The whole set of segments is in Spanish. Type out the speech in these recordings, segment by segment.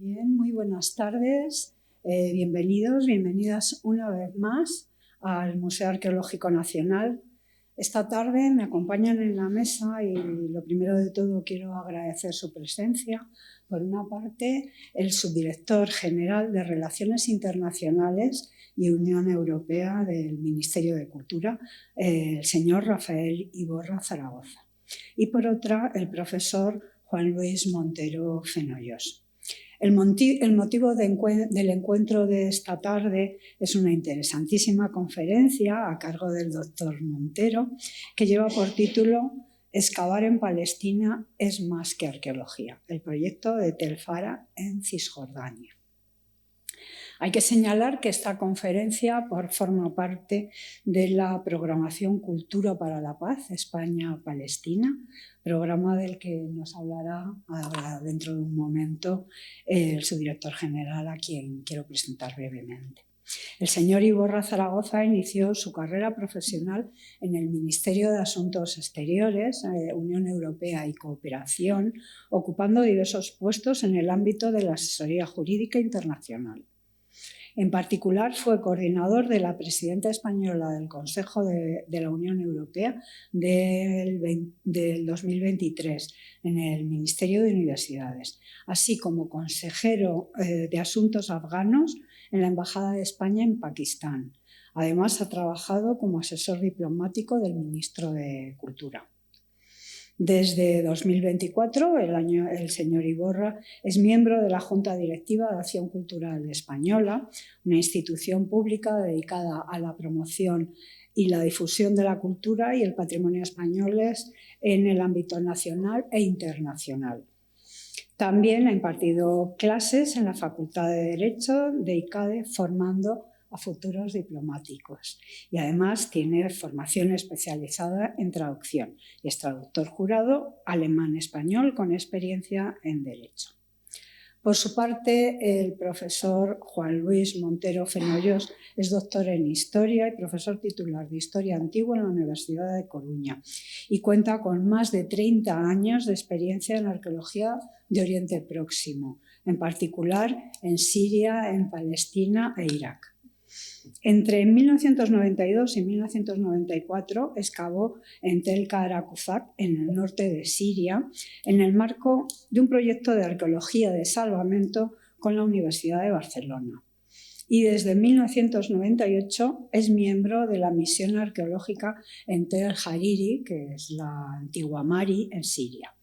Bien, muy buenas tardes. Bienvenidos, bienvenidas una vez más al Museo Arqueológico Nacional. Esta tarde me acompañan en la mesa y lo primero de todo quiero agradecer su presencia. Por una parte, el subdirector general de Relaciones Internacionales y Unión Europea del Ministerio de Cultura, el señor Rafael Iborra Zaragoza. Y por otra, el profesor Juan Luis Montero Fenollos. El motivo del encuentro de esta tarde es una interesantísima conferencia a cargo del doctor Montero que lleva por título Excavar en Palestina es más que arqueología, el proyecto de Tel Fara en Cisjordania. Hay que señalar que esta conferencia forma parte de la programación Cultura para la Paz, España-Palestina, programa del que nos hablará dentro de un momento el subdirector general, a quien quiero presentar brevemente. El señor Iborra Zaragoza inició su carrera profesional en el Ministerio de Asuntos Exteriores, Unión Europea y Cooperación, ocupando diversos puestos en el ámbito de la asesoría jurídica internacional. En particular, fue coordinador de la presidenta española del Consejo de la Unión Europea del 2023 en el Ministerio de Universidades, así como consejero de Asuntos Afganos en la Embajada de España en Pakistán. Además, ha trabajado como asesor diplomático del ministro de Cultura. Desde 2024, el señor Iborra es miembro de la Junta Directiva de Acción Cultural Española, una institución pública dedicada a la promoción y la difusión de la cultura y el patrimonio españoles en el ámbito nacional e internacional. También ha impartido clases en la Facultad de Derecho de ICADE, formando a futuros diplomáticos, y además tiene formación especializada en traducción y es traductor jurado alemán-español con experiencia en Derecho. Por su parte, el profesor Juan Luis Montero Fenollos es doctor en Historia y profesor titular de Historia Antigua en la Universidad de Coruña y cuenta con más de 30 años de experiencia en arqueología de Oriente Próximo, en particular en Siria, en Palestina e Irak. Entre 1992 y 1994 excavó en Tel Karakuzak, en el norte de Siria, en el marco de un proyecto de arqueología de salvamento con la Universidad de Barcelona. Y desde 1998 es miembro de la misión arqueológica en Tel Hariri, que es la antigua Mari, en Siria.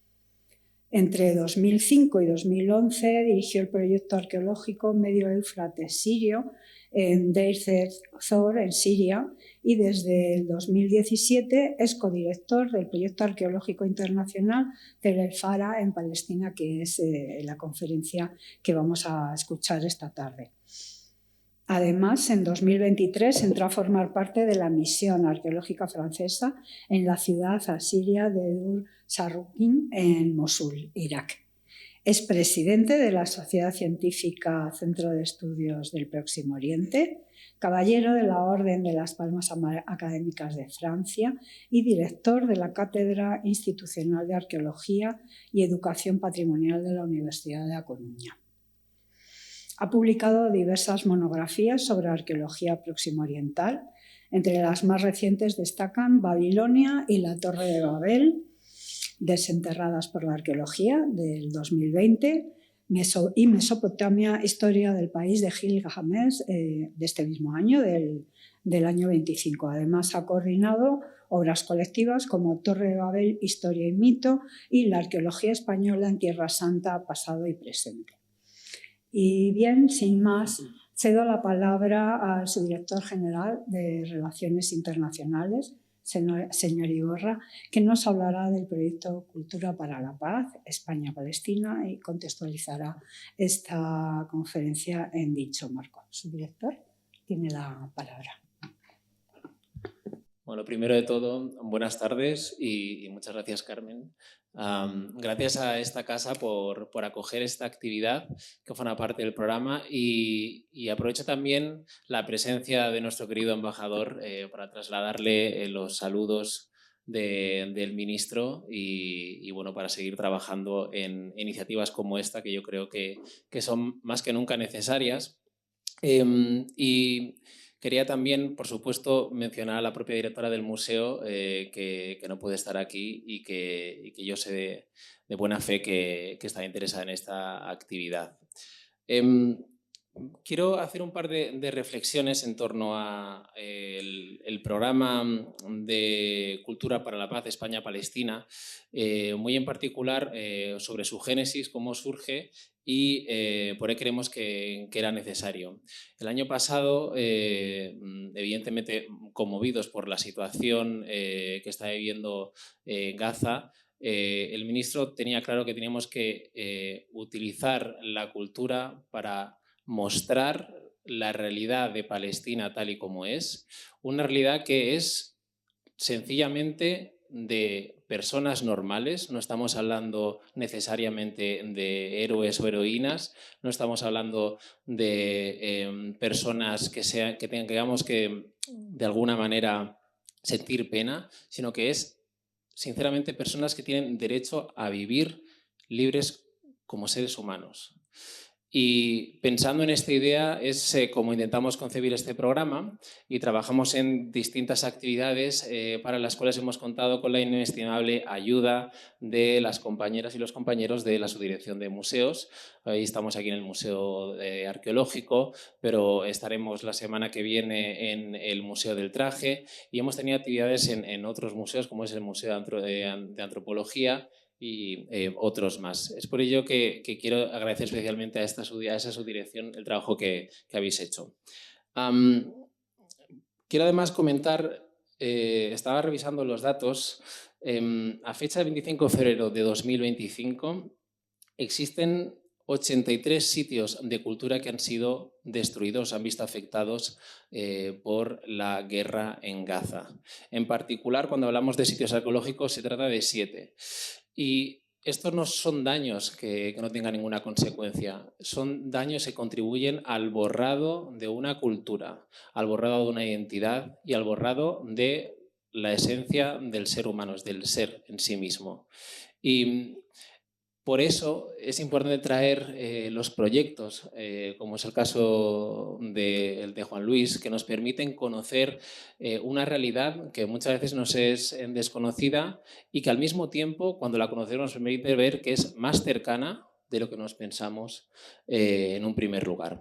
Entre 2005 y 2011 dirigió el proyecto arqueológico Medio Éufrates sirio en Deir ez-Zor, en Siria, y desde el 2017 es codirector del proyecto arqueológico internacional Tel Fara en Palestina, que es la conferencia que vamos a escuchar esta tarde. Además, en 2023 entró a formar parte de la misión arqueológica francesa en la ciudad asiria de Dur Sarrukin, en Mosul, Irak. Es presidente de la Sociedad Científica Centro de Estudios del Próximo Oriente, caballero de la Orden de las Palmas Académicas de Francia y director de la Cátedra Institucional de Arqueología y Educación Patrimonial de la Universidad de A Coruña. Ha publicado diversas monografías sobre arqueología próximo oriental. Entre las más recientes destacan Babilonia y la Torre de Babel, desenterradas por la arqueología, del 2020, y Mesopotamia, historia del país, de Gilgamesh, de este mismo año, del año 25. Además, ha coordinado obras colectivas como Torre de Babel, historia y mito, y la arqueología española en Tierra Santa, pasado y presente. Y bien, sin más, cedo la palabra al subdirector general de Relaciones Internacionales, señor Iborra, que nos hablará del proyecto Cultura para la Paz, España-Palestina, y contextualizará esta conferencia en dicho marco. Subdirector, tiene la palabra. Bueno, primero de todo, buenas tardes y muchas gracias, Carmen. Gracias a esta casa por acoger esta actividad que forma parte del programa y aprovecho también la presencia de nuestro querido embajador para trasladarle los saludos del ministro y bueno, para seguir trabajando en iniciativas como esta, que yo creo que son más que nunca necesarias. Y quería también, por supuesto, mencionar a la propia directora del museo, que no puede estar aquí y que yo sé de buena fe que está interesada en esta actividad. Quiero hacer un par de reflexiones en torno a el programa de Cultura para la Paz España-Palestina, muy en particular sobre su génesis, cómo surge y por qué creemos que era necesario. El año pasado, evidentemente conmovidos por la situación que está viviendo Gaza, el ministro tenía claro que teníamos que utilizar la cultura para mostrar la realidad de Palestina tal y como es, una realidad que es sencillamente de personas normales, no estamos hablando necesariamente de héroes o heroínas, no estamos hablando de personas que tengamos que de alguna manera sentir pena, sino que es sinceramente personas que tienen derecho a vivir libres como seres humanos. Y pensando en esta idea es como intentamos concebir este programa y trabajamos en distintas actividades para las cuales hemos contado con la inestimable ayuda de las compañeras y los compañeros de la Subdirección de Museos. Hoy estamos aquí en el Museo Arqueológico, pero estaremos la semana que viene en el Museo del Traje y hemos tenido actividades en otros museos como es el Museo de Antropología y otros más. Es por ello que quiero agradecer especialmente a esa subdirección el trabajo que habéis hecho. Quiero además comentar, estaba revisando los datos, a fecha del 25 de febrero de 2025 existen 83 sitios de cultura que han sido destruidos, han visto afectados por la guerra en Gaza. En particular, cuando hablamos de sitios arqueológicos, se trata de 7. Y estos no son daños que no tengan ninguna consecuencia, son daños que contribuyen al borrado de una cultura, al borrado de una identidad y al borrado de la esencia del ser humano, del ser en sí mismo. Y por eso es importante traer los proyectos, como es el caso de Juan Luis, que nos permiten conocer una realidad que muchas veces nos es desconocida y que al mismo tiempo, cuando la conocemos, nos permite ver que es más cercana de lo que nos pensamos en un primer lugar.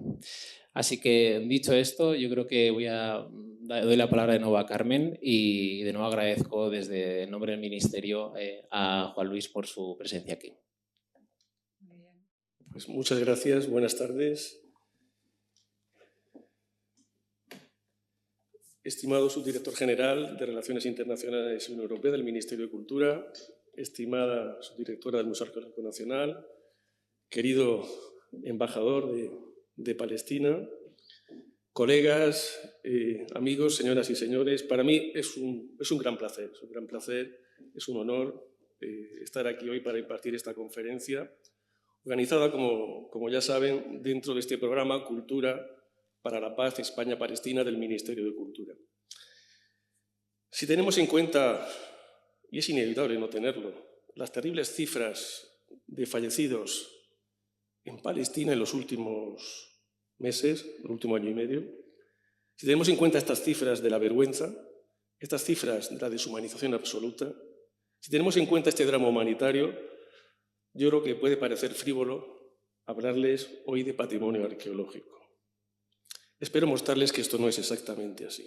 Así que, dicho esto, yo creo que doy la palabra de nuevo a Carmen y de nuevo agradezco desde el nombre del Ministerio a Juan Luis por su presencia aquí. Pues muchas gracias, buenas tardes. Estimado subdirector general de Relaciones Internacionales y Unión Europea del Ministerio de Cultura, estimada subdirectora del Museo Arqueológico Nacional, querido embajador de Palestina, colegas, amigos, señoras y señores, para mí es un gran placer, es un honor estar aquí hoy para impartir esta conferencia organizada, como ya saben, dentro de este programa Cultura para la Paz España-Palestina del Ministerio de Cultura. Si tenemos en cuenta, y es inevitable no tenerlo, las terribles cifras de fallecidos en Palestina en los últimos meses, el último año y medio, si tenemos en cuenta estas cifras de la vergüenza, estas cifras de la deshumanización absoluta, si tenemos en cuenta este drama humanitario, yo creo que puede parecer frívolo hablarles hoy de patrimonio arqueológico. Espero mostrarles que esto no es exactamente así.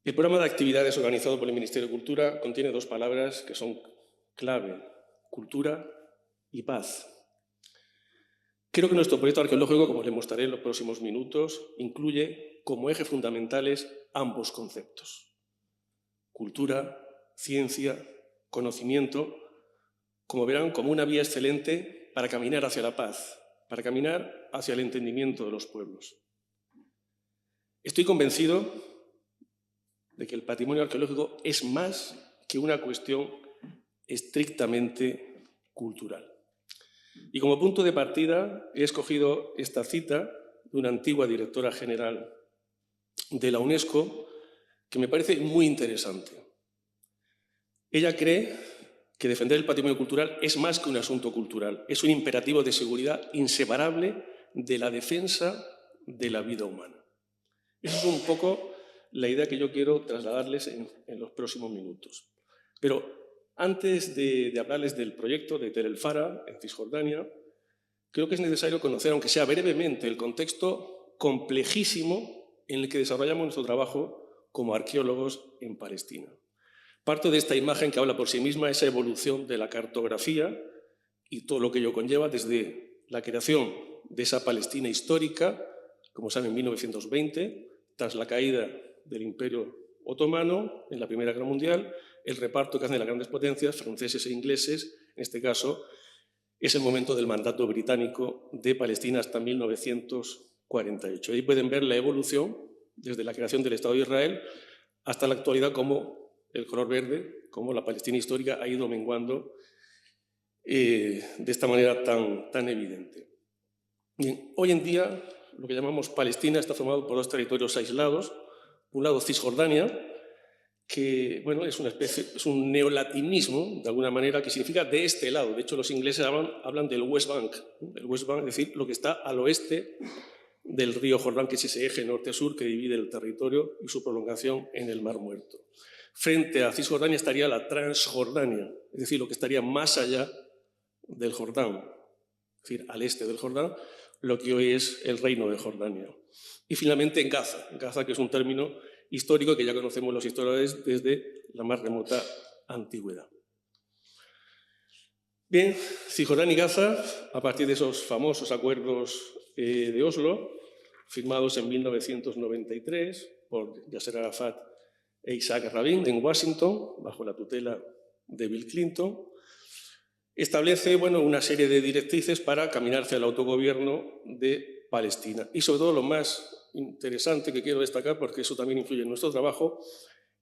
El programa de actividades organizado por el Ministerio de Cultura contiene 2 palabras que son clave: cultura y paz. Creo que nuestro proyecto arqueológico, como les mostraré en los próximos minutos, incluye como ejes fundamentales ambos conceptos: cultura, ciencia, conocimiento, como verán, como una vía excelente para caminar hacia la paz, para caminar hacia el entendimiento de los pueblos. Estoy convencido de que el patrimonio arqueológico es más que una cuestión estrictamente cultural. Y como punto de partida he escogido esta cita de una antigua directora general de la UNESCO que me parece muy interesante. Ella cree que defender el patrimonio cultural es más que un asunto cultural, es un imperativo de seguridad inseparable de la defensa de la vida humana. Esa es un poco la idea que yo quiero trasladarles en los próximos minutos. Pero antes de hablarles del proyecto de Tel El Fara, en Cisjordania, creo que es necesario conocer, aunque sea brevemente, el contexto complejísimo en el que desarrollamos nuestro trabajo como arqueólogos en Palestina. Parto de esta imagen que habla por sí misma, esa evolución de la cartografía y todo lo que ello conlleva desde la creación de esa Palestina histórica, como saben, en 1920, tras la caída del Imperio Otomano en la Primera Guerra Mundial, el reparto que hacen las grandes potencias, franceses e ingleses, en este caso, es el momento del mandato británico de Palestina hasta 1948. Ahí pueden ver la evolución desde la creación del Estado de Israel hasta la actualidad, como el color verde, como la Palestina histórica ha ido menguando de esta manera tan evidente. Bien, hoy en día, lo que llamamos Palestina está formado por dos territorios aislados. Por un lado, Cisjordania, que bueno, es un neolatinismo, de alguna manera, que significa de este lado. De hecho, los ingleses hablan del West Bank. El West Bank, es decir, lo que está al oeste del río Jordán, que es ese eje norte-sur que divide el territorio y su prolongación en el Mar Muerto. Frente a Cisjordania estaría la Transjordania, es decir, lo que estaría más allá del Jordán, es decir, al este del Jordán, lo que hoy es el Reino de Jordania. Y finalmente en Gaza, que es un término histórico que ya conocemos los historiadores desde la más remota antigüedad. Bien, Cisjordania y Gaza, a partir de esos famosos acuerdos de Oslo, firmados en 1993 por Yasser Arafat e Isaac Rabin en Washington, bajo la tutela de Bill Clinton, establece una serie de directrices para caminar hacia el autogobierno de Palestina. Y sobre todo lo más interesante que quiero destacar, porque eso también influye en nuestro trabajo,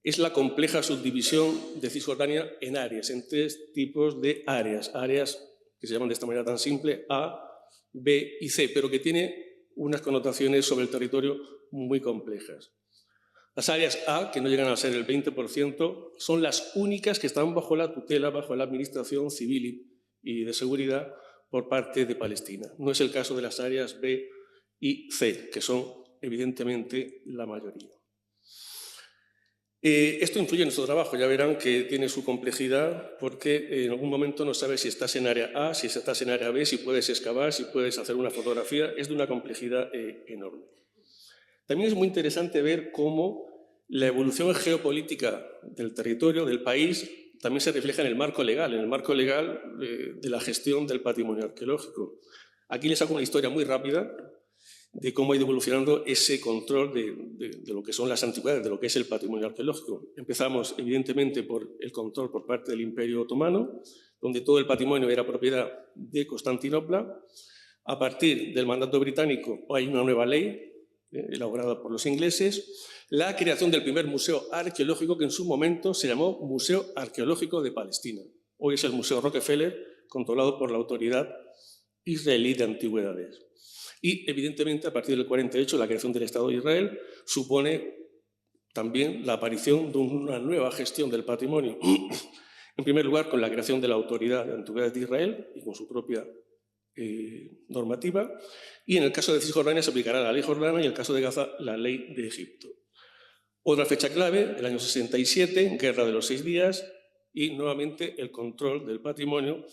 es la compleja subdivisión de Cisjordania en áreas, en tres tipos de áreas que se llaman de esta manera tan simple, A, B y C, pero que tiene unas connotaciones sobre el territorio muy complejas. Las áreas A, que no llegan a ser el 20%, son las únicas que están bajo la tutela, bajo la administración civil y de seguridad por parte de Palestina. No es el caso de las áreas B y C, que son evidentemente la mayoría. Esto influye en nuestro trabajo, ya verán que tiene su complejidad porque en algún momento no sabes si estás en área A, si estás en área B, si puedes excavar, si puedes hacer una fotografía, es de una complejidad enorme. También es muy interesante ver cómo la evolución geopolítica del territorio, del país, también se refleja en el marco legal de la gestión del patrimonio arqueológico. Aquí les hago una historia muy rápida de cómo ha ido evolucionando ese control de lo que son las antigüedades, de lo que es el patrimonio arqueológico. Empezamos, evidentemente, por el control por parte del Imperio Otomano, donde todo el patrimonio era propiedad de Constantinopla. A partir del mandato británico hay una nueva ley elaborada por los ingleses, la creación del primer museo arqueológico que en su momento se llamó Museo Arqueológico de Palestina. Hoy es el Museo Rockefeller, controlado por la Autoridad Israelí de Antigüedades. Y, evidentemente, a partir del 48, la creación del Estado de Israel supone también la aparición de una nueva gestión del patrimonio. En primer lugar, con la creación de la Autoridad de Antigüedades de Israel y con su propia normativa, y en el caso de Cisjordania se aplicará la ley jordana y en el caso de Gaza la ley de Egipto. Otra fecha clave, el año 67, Guerra de los 6 días, y nuevamente el control del patrimonio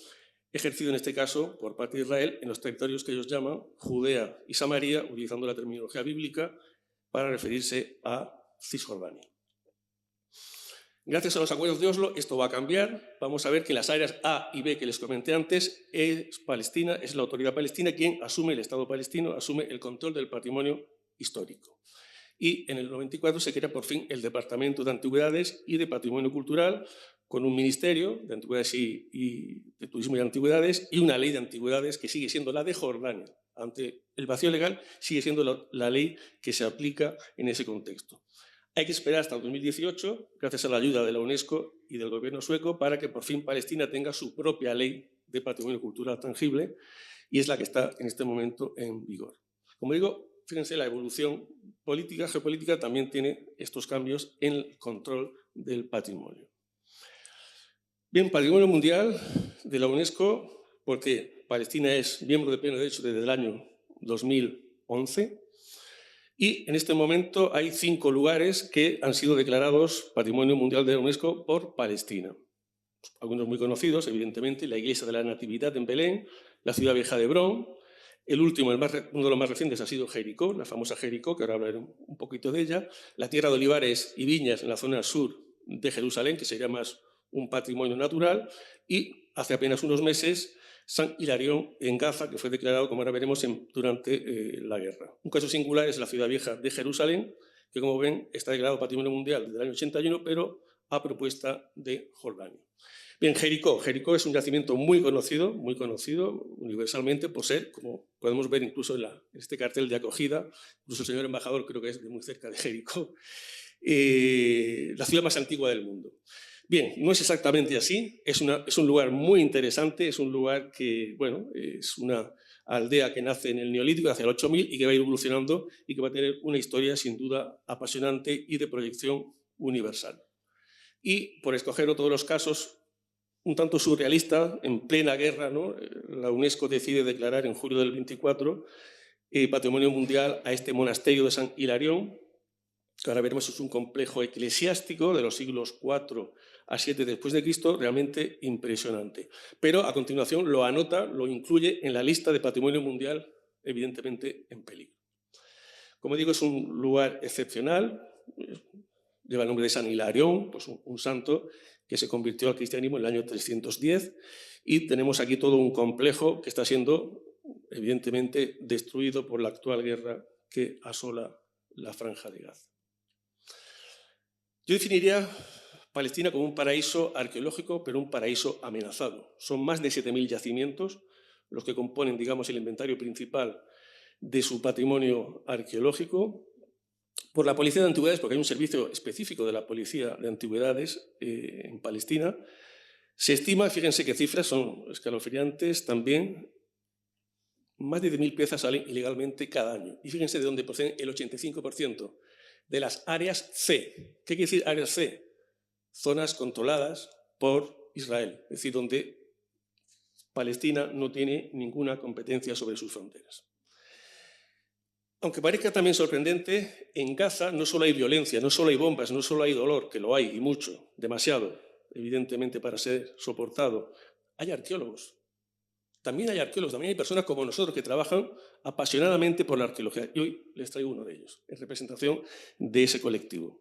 ejercido en este caso por parte de Israel en los territorios que ellos llaman Judea y Samaria, utilizando la terminología bíblica para referirse a Cisjordania. Gracias a los acuerdos de Oslo, esto va a cambiar. Vamos a ver que en las áreas A y B que les comenté antes, es Palestina, es la autoridad palestina quien asume, el Estado palestino, asume el control del patrimonio histórico. Y en el 94 se crea por fin el Departamento de Antigüedades y de Patrimonio Cultural, con un ministerio de Antigüedades y de Turismo y Antigüedades y una ley de antigüedades que sigue siendo la de Jordania. Ante el vacío legal, sigue siendo la ley que se aplica en ese contexto. Hay que esperar hasta el 2018, gracias a la ayuda de la UNESCO y del gobierno sueco, para que por fin Palestina tenga su propia ley de patrimonio cultural tangible, y es la que está en este momento en vigor. Como digo, fíjense, la evolución política, geopolítica, también tiene estos cambios en el control del patrimonio. Bien, Patrimonio Mundial de la UNESCO, porque Palestina es miembro de pleno derecho desde el año 2011 y en este momento hay 5 lugares que han sido declarados Patrimonio Mundial de la UNESCO por Palestina. Algunos muy conocidos, evidentemente, la Iglesia de la Natividad en Belén, la Ciudad Vieja de Hebrón, el último, uno de los más recientes ha sido Jericó, la famosa Jericó, que ahora hablaré un poquito de ella, la tierra de olivares y viñas en la zona sur de Jerusalén, que sería más un patrimonio natural, y hace apenas unos meses San Hilarión en Gaza, que fue declarado, como ahora veremos, durante la guerra. Un caso singular es la Ciudad Vieja de Jerusalén, que como ven está declarado Patrimonio Mundial desde el año 81, pero a propuesta de Jordania. Bien, Jericó. Jericó es un yacimiento muy conocido universalmente por ser, como podemos ver incluso en este cartel de acogida, incluso el señor embajador creo que es de muy cerca de Jericó, la ciudad más antigua del mundo. Bien, no es exactamente así, es un lugar muy interesante, es un lugar que, bueno, es una aldea que nace en el Neolítico hacia el 8000 y que va a ir evolucionando y que va a tener una historia sin duda apasionante y de proyección universal. Y por escoger todos los casos, un tanto surrealista, en plena guerra, ¿no? La UNESCO decide declarar en julio del 24 Patrimonio Mundial a este monasterio de San Hilarión, que ahora veremos es un complejo eclesiástico de los siglos IV a VII después de Cristo, realmente impresionante. Pero a continuación lo anota, lo incluye en la lista de Patrimonio Mundial, evidentemente en peligro. Como digo, es un lugar excepcional, lleva el nombre de San Hilarión, pues un santo que se convirtió al cristianismo en el año 310, y tenemos aquí todo un complejo que está siendo evidentemente destruido por la actual guerra que asola la Franja de Gaza. Yo definiría Palestina como un paraíso arqueológico, pero un paraíso amenazado. Son más de 7.000 yacimientos los que componen, digamos, el inventario principal de su patrimonio arqueológico. Por la Policía de Antigüedades, porque hay un servicio específico de la Policía de Antigüedades en Palestina, se estima, fíjense qué cifras son escalofriantes también, más de 10.000 piezas salen ilegalmente cada año. Y fíjense de dónde proceden el 85% de las áreas C. ¿Qué quiere decir áreas C? Zonas controladas por Israel, es decir, donde Palestina no tiene ninguna competencia sobre sus fronteras. Aunque parezca también sorprendente, en Gaza no solo hay violencia, no solo hay bombas, no solo hay dolor, que lo hay y mucho, demasiado, evidentemente para ser soportado. Hay arqueólogos. También hay arqueólogos, también hay personas como nosotros que trabajan apasionadamente por la arqueología. Y hoy les traigo uno de ellos, en representación de ese colectivo,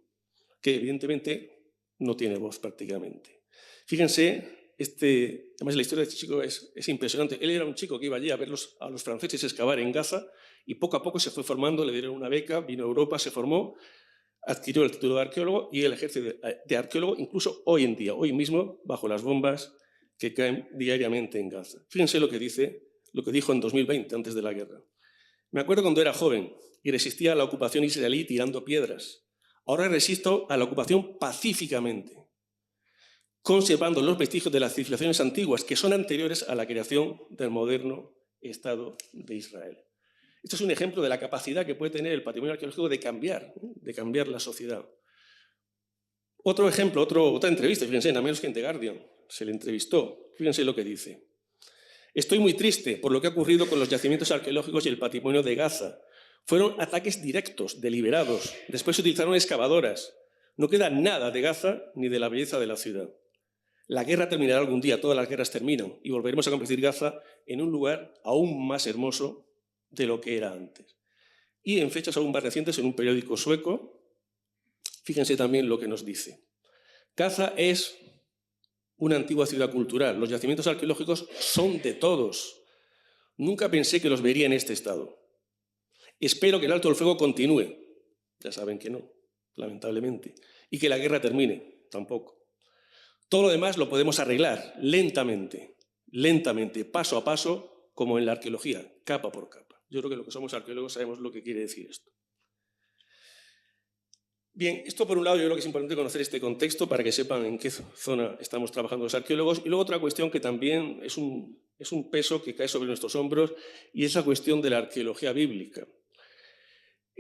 que evidentemente no tiene voz prácticamente. Fíjense, además la historia de este chico es impresionante. Él era un chico que iba allí a ver a los franceses excavar en Gaza y poco a poco se fue formando, le dieron una beca, vino a Europa, se formó, adquirió el título de arqueólogo y él ejerce de arqueólogo incluso hoy en día, hoy mismo, bajo las bombas que caen diariamente en Gaza. Fíjense lo que dijo en 2020, antes de la guerra. Me acuerdo cuando era joven y resistía a la ocupación israelí tirando piedras. Ahora resisto a la ocupación pacíficamente, conservando los vestigios de las civilizaciones antiguas que son anteriores a la creación del moderno Estado de Israel. Esto es un ejemplo de la capacidad que puede tener el patrimonio arqueológico de cambiar la sociedad. Otro ejemplo, otra entrevista, fíjense, en American The Guardian, se le entrevistó, fíjense lo que dice. Estoy muy triste por lo que ha ocurrido con los yacimientos arqueológicos y el patrimonio de Gaza. Fueron ataques directos, deliberados, después se utilizaron excavadoras. No queda nada de Gaza ni de la belleza de la ciudad. La guerra terminará algún día, todas las guerras terminan, y volveremos a convertir Gaza en un lugar aún más hermoso de lo que era antes. Y en fechas aún más recientes, en un periódico sueco, fíjense también lo que nos dice. Gaza es una antigua ciudad cultural. Los yacimientos arqueológicos son de todos. Nunca pensé que los vería en este estado. Espero que el alto del fuego continúe. Ya saben que no, lamentablemente. Y que la guerra termine. Tampoco. Todo lo demás lo podemos arreglar lentamente, paso a paso, como en la arqueología, capa por capa. Yo creo que los que somos arqueólogos sabemos lo que quiere decir esto. Bien, esto por un lado yo creo que es importante conocer este contexto para que sepan en qué zona estamos trabajando los arqueólogos. Y luego otra cuestión que también es un peso que cae sobre nuestros hombros y es la cuestión de la arqueología bíblica.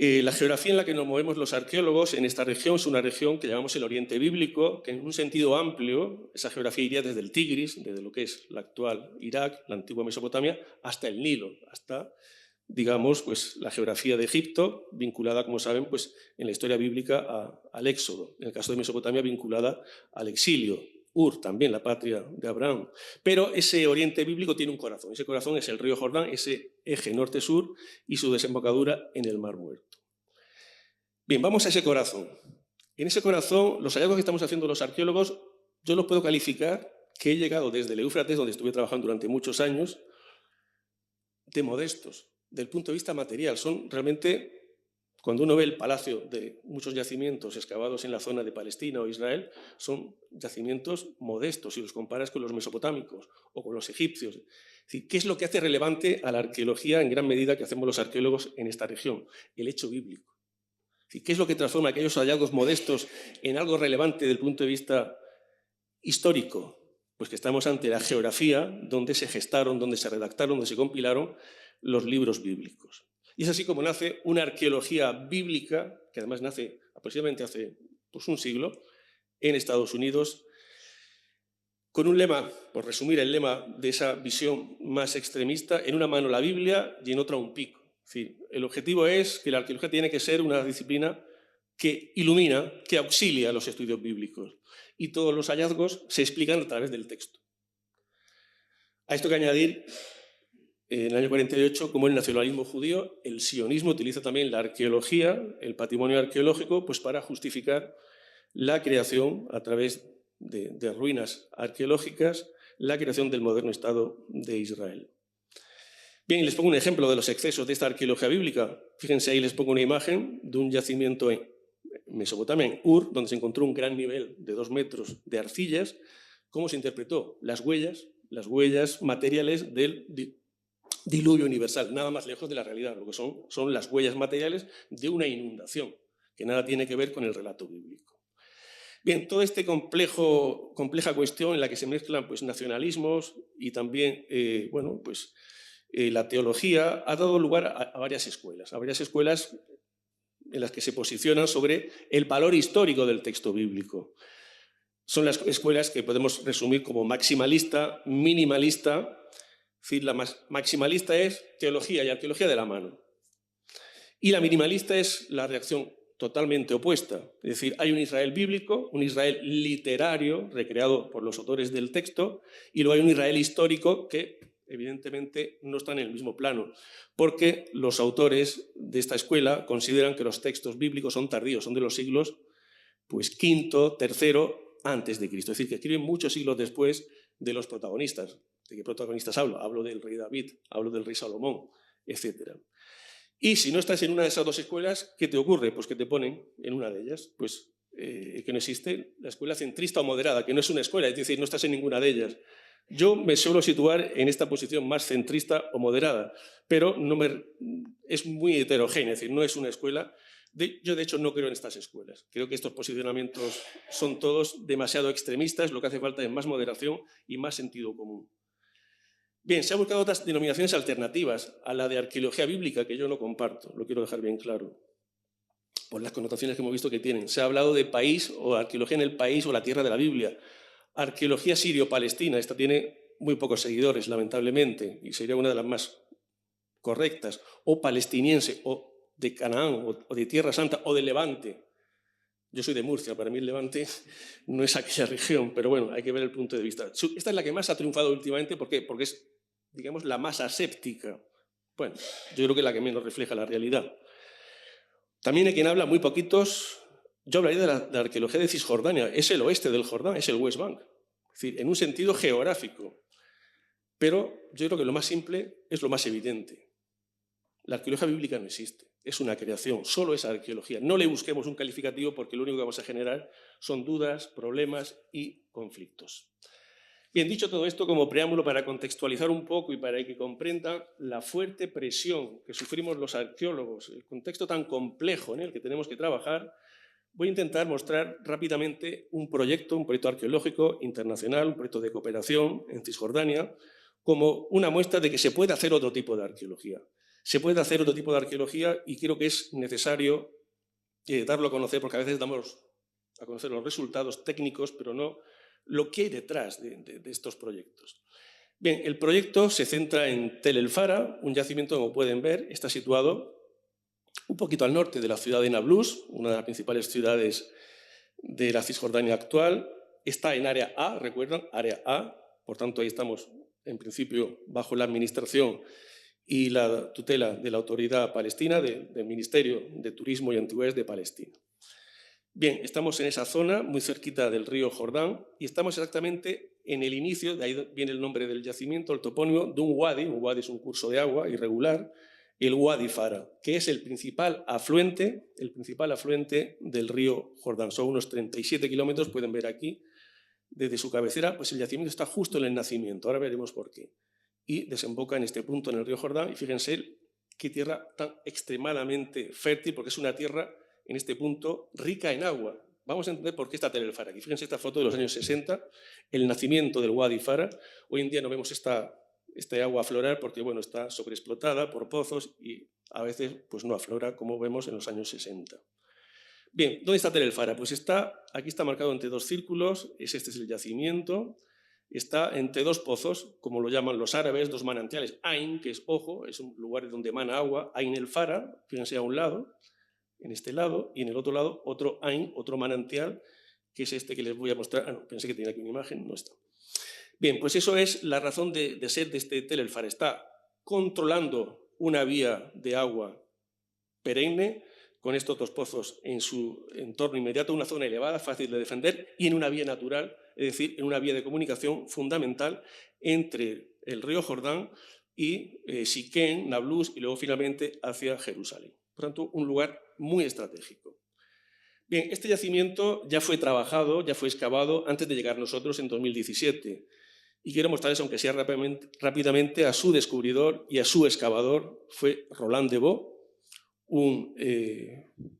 La geografía en la que nos movemos los arqueólogos en esta región es una región que llamamos el Oriente Bíblico, que en un sentido amplio, esa geografía iría desde el Tigris, desde lo que es la actual Irak, la antigua Mesopotamia, hasta el Nilo, hasta, digamos, pues, la geografía de Egipto, vinculada, como saben, pues, en la historia bíblica al Éxodo. En el caso de Mesopotamia, vinculada al exilio. Ur, también la patria de Abraham. Pero ese Oriente Bíblico tiene un corazón. Ese corazón es el río Jordán, ese eje norte-sur y su desembocadura en el Mar Muerto. Bien, vamos a ese corazón. En ese corazón, los hallazgos que estamos haciendo los arqueólogos, yo los puedo calificar, que he llegado desde el Éufrates, donde estuve trabajando durante muchos años, de modestos, del punto de vista material. Son realmente, cuando uno ve el palacio de muchos yacimientos excavados en la zona de Palestina o Israel, son yacimientos modestos si los comparas con los mesopotámicos o con los egipcios. Es decir, ¿qué es lo que hace relevante a la arqueología en gran medida que hacemos los arqueólogos en esta región? El hecho bíblico. Es decir, ¿qué es lo que transforma aquellos hallazgos modestos en algo relevante desde el punto de vista histórico? Pues que estamos ante la geografía donde se gestaron, donde se redactaron, donde se compilaron los libros bíblicos. Y es así como nace una arqueología bíblica, que además nace aproximadamente hace pues, un siglo, en Estados Unidos, con un lema, por resumir el lema de esa visión más extremista, en una mano la Biblia y en otra un pico. Es decir, el objetivo es que la arqueología tiene que ser una disciplina que ilumina, que auxilia los estudios bíblicos. Y todos los hallazgos se explican a través del texto. A esto hay que añadir, en el año 48, como el nacionalismo judío, el sionismo utiliza también la arqueología, el patrimonio arqueológico, pues para justificar la creación, a través de ruinas arqueológicas, la creación del moderno Estado de Israel. Bien, les pongo un ejemplo de los excesos de esta arqueología bíblica. Fíjense, ahí les pongo una imagen de un yacimiento en Mesopotamia, en Ur, donde se encontró un gran nivel de 2 metros de arcillas. ¿Cómo se interpretó? Las huellas materiales del diluvio universal, nada más lejos de la realidad. Lo que son las huellas materiales de una inundación, que nada tiene que ver con el relato bíblico. Bien, toda esta compleja cuestión en la que se mezclan pues, nacionalismos y también la teología ha dado lugar a varias escuelas en las que se posicionan sobre el valor histórico del texto bíblico. Son las escuelas que podemos resumir como maximalista, minimalista. Es decir, la maximalista es teología y arqueología de la mano. Y la minimalista es la reacción totalmente opuesta. Es decir, hay un Israel bíblico, un Israel literario, recreado por los autores del texto, y luego hay un Israel histórico que evidentemente no están en el mismo plano, porque los autores de esta escuela consideran que los textos bíblicos son tardíos, son de los siglos pues, V, III antes de Cristo. Es decir, que escriben muchos siglos después de los protagonistas. ¿De qué protagonistas hablo? Hablo del rey David, hablo del rey Salomón, etc. Y si no estás en una de esas dos escuelas, ¿qué te ocurre? Pues que te ponen en una de ellas. Pues que no existe la escuela centrista o moderada, que no es una escuela, es decir, no estás en ninguna de ellas. Yo me suelo situar en esta posición más centrista o moderada, pero es muy heterogénea, es decir, no es una escuela. Yo, de hecho, no creo en estas escuelas. Creo que estos posicionamientos son todos demasiado extremistas, lo que hace falta es más moderación y más sentido común. Bien, se han buscado otras denominaciones alternativas a la de arqueología bíblica, que yo no comparto, lo quiero dejar bien claro, por las connotaciones que hemos visto que tienen. Se ha hablado de país o arqueología en el país o la tierra de la Biblia. Arqueología sirio-palestina, esta tiene muy pocos seguidores, lamentablemente, y sería una de las más correctas. O palestiniense, o de Canaán, o de Tierra Santa, o de Levante. Yo soy de Murcia, para mí el Levante no es aquella región, pero bueno, hay que ver el punto de vista. Esta es la que más ha triunfado últimamente, ¿por qué? Porque es, digamos, la más aséptica. Bueno, yo creo que es la que menos refleja la realidad. También hay quien habla, muy poquitos. Yo hablaría de la arqueología de Cisjordania, es el oeste del Jordán, es el West Bank, es decir, en un sentido geográfico. Pero yo creo que lo más simple es lo más evidente. La arqueología bíblica no existe, es una creación, solo es arqueología. No le busquemos un calificativo porque lo único que vamos a generar son dudas, problemas y conflictos. Bien, dicho todo esto como preámbulo para contextualizar un poco y para que comprendan la fuerte presión que sufrimos los arqueólogos, el contexto tan complejo en el que tenemos que trabajar, voy a intentar mostrar rápidamente un proyecto arqueológico internacional, un proyecto de cooperación en Cisjordania, como una muestra de que se puede hacer otro tipo de arqueología. Se puede hacer otro tipo de arqueología y creo que es necesario darlo a conocer, porque a veces damos a conocer los resultados técnicos, pero no lo que hay detrás de estos proyectos. Bien, el proyecto se centra en Tel El Fara, un yacimiento, como pueden ver, está situado un poquito al norte de la ciudad de Nablus, una de las principales ciudades de la Cisjordania actual. Está en área A, recuerdan, área A, por tanto ahí estamos en principio bajo la administración y la tutela de la autoridad palestina, del Ministerio de Turismo y Antigüedades de Palestina. Bien, estamos en esa zona, muy cerquita del río Jordán, y estamos exactamente en el inicio, de ahí viene el nombre del yacimiento, el topónimo, de un wadi es un curso de agua irregular, el Wadi Fara, que es el principal afluente del río Jordán. Son unos 37 kilómetros, pueden ver aquí, desde su cabecera, pues el yacimiento está justo en el nacimiento, ahora veremos por qué. Y desemboca en este punto en el río Jordán, y fíjense qué tierra tan extremadamente fértil, porque es una tierra, en este punto, rica en agua. Vamos a entender por qué está Tel El Fara. Aquí fíjense esta foto de los años 60, el nacimiento del Wadi Fara. Hoy en día no vemos este agua aflorar porque bueno, está sobreexplotada por pozos y a veces pues, no aflora como vemos en los años 60. Bien, ¿dónde está Tel El Fara? Pues aquí está marcado entre dos círculos, este es el yacimiento, está entre dos pozos, como lo llaman los árabes, dos manantiales. Ain, que es ojo, es un lugar donde emana agua, Ain El Fara, fíjense a un lado, en este lado, y en el otro lado otro Ain, otro manantial, que es este que les voy a mostrar. Ah, no, pensé que tenía aquí una imagen, no está. Bien, pues eso es la razón de ser de este Tel El Fara. Está controlando una vía de agua perenne, con estos dos pozos en su entorno inmediato, una zona elevada, fácil de defender, y en una vía natural, es decir, en una vía de comunicación fundamental entre el río Jordán y Siquén, Nablus, y luego finalmente hacia Jerusalén. Por tanto, un lugar muy estratégico. Bien, este yacimiento ya fue trabajado, ya fue excavado antes de llegar nosotros en 2017. Y quiero mostrarles, aunque sea rápidamente, a su descubridor y a su excavador, fue Roland Devaux, un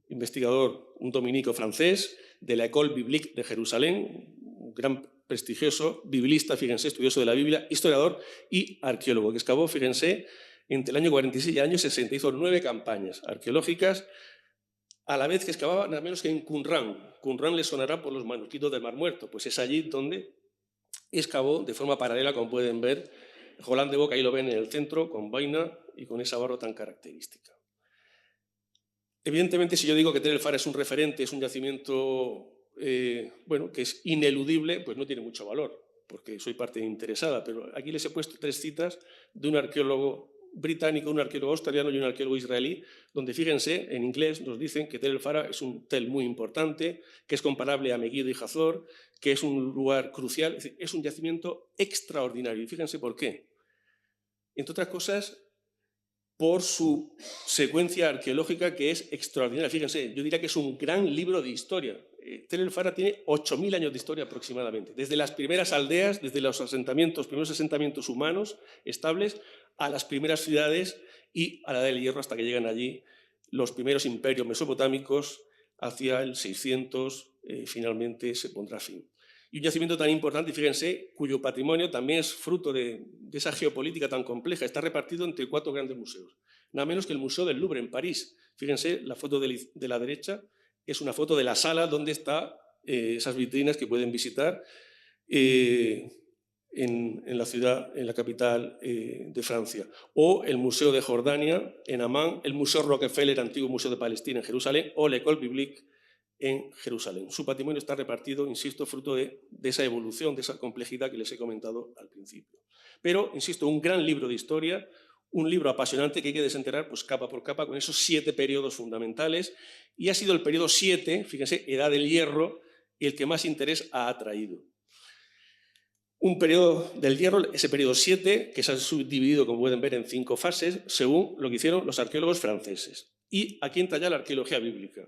investigador, un dominico francés de la École Biblique de Jerusalén, un gran prestigioso biblista, fíjense, estudioso de la Biblia, historiador y arqueólogo, que excavó, fíjense, entre el año 46 y el año 60, hizo 9 campañas arqueológicas, a la vez que excavaba nada menos que en Qumran. Qumran le sonará por los manuscritos del Mar Muerto, pues es allí donde excavó de forma paralela, como pueden ver, Roland Devaux, ahí lo ven en el centro, con vaina y con esa barro tan característica. Evidentemente, si yo digo que Tel El Fara es un referente, es un yacimiento bueno, que es ineludible, pues no tiene mucho valor, porque soy parte interesada, pero aquí les he puesto 3 citas de un arqueólogo británico, un arqueólogo australiano y un arqueólogo israelí, donde, fíjense, en inglés nos dicen que Tel El Fara es un tel muy importante, que es comparable a Megiddo y Hazor, que es un lugar crucial, es decir, es un yacimiento extraordinario. Y fíjense por qué. Entre otras cosas, por su secuencia arqueológica que es extraordinaria. Fíjense, yo diría que es un gran libro de historia. Tel El Fara tiene 8.000 años de historia aproximadamente, desde las primeras aldeas, desde los primeros asentamientos humanos estables, a las primeras ciudades y a la del Hierro, hasta que llegan allí los primeros imperios mesopotámicos. Hacia el 600 finalmente se pondrá fin. Y un yacimiento tan importante, fíjense, cuyo patrimonio también es fruto de esa geopolítica tan compleja, está repartido entre 4 grandes museos. Nada menos que el Museo del Louvre en París. Fíjense, la foto de la derecha es una foto de la sala donde están esas vitrinas que pueden visitar en la ciudad, en la capital de Francia. O el Museo de Jordania en Amán, el Museo Rockefeller, antiguo Museo de Palestina en Jerusalén, o la École Biblique en Jerusalén. Su patrimonio está repartido, insisto, fruto de esa evolución, de esa complejidad que les he comentado al principio. Pero, insisto, un gran libro de historia, un libro apasionante que hay que desenterrar pues, capa por capa con esos 7 periodos fundamentales, y ha sido el periodo 7, fíjense, Edad del Hierro, el que más interés ha atraído. Un periodo del Hierro, ese periodo 7, que se ha subdividido, como pueden ver, en 5 fases, según lo que hicieron los arqueólogos franceses. Y aquí entra ya la arqueología bíblica.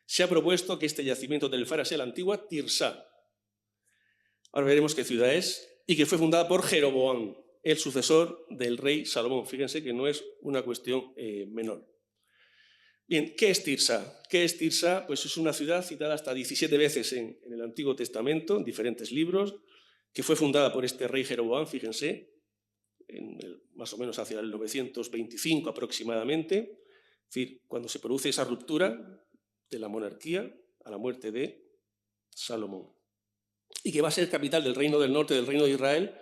Se ha propuesto que este yacimiento del Fara sea la antigua Tirsá. Ahora veremos qué ciudad es, y que fue fundada por Jeroboam, el sucesor del rey Salomón. Fíjense que no es una cuestión menor. Bien, ¿qué es Tirsá? ¿Qué es Tirsá? Pues es una ciudad citada hasta 17 veces en el Antiguo Testamento, en diferentes libros, que fue fundada por este rey Jeroboam, fíjense, más o menos hacia el 925 aproximadamente, es decir, cuando se produce esa ruptura de la monarquía a la muerte de Salomón, y que va a ser capital del Reino del Norte, del Reino de Israel,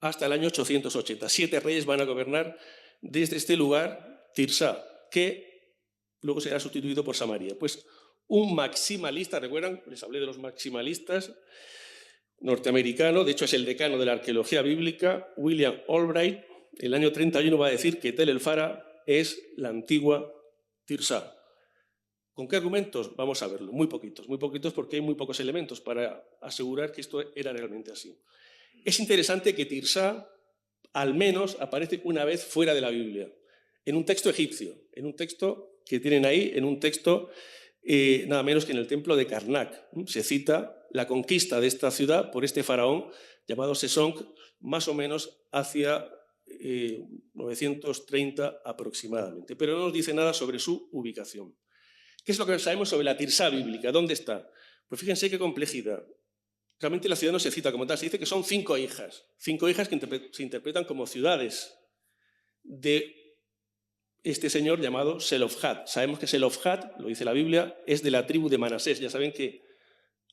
hasta el año 880. 7 reyes van a gobernar desde este lugar, Tirsá, que luego será sustituido por Samaria. Pues un maximalista, ¿recuerdan? Les hablé de los maximalistas, norteamericano, de hecho es el decano de la arqueología bíblica, William Albright, el año 31 va a decir que Tel el Fara es la antigua Tirsá. ¿Con qué argumentos? Vamos a verlo, muy poquitos porque hay muy pocos elementos para asegurar que esto era realmente así. Es interesante que Tirsá al menos aparece una vez fuera de la Biblia, en un texto egipcio, en un texto que tienen ahí, en un texto nada menos que en el templo de Karnak. Se cita la conquista de esta ciudad por este faraón llamado Sesonk, más o menos hacia 930 aproximadamente, pero no nos dice nada sobre su ubicación. ¿Qué es lo que sabemos sobre la Tirsá bíblica? ¿Dónde está? Pues fíjense qué complejidad. Realmente la ciudad no se cita como tal, se dice que son 5 hijas que se interpretan como ciudades de este señor llamado Zelofhad. Sabemos que Zelofhad, lo dice la Biblia, es de la tribu de Manasés. Ya saben que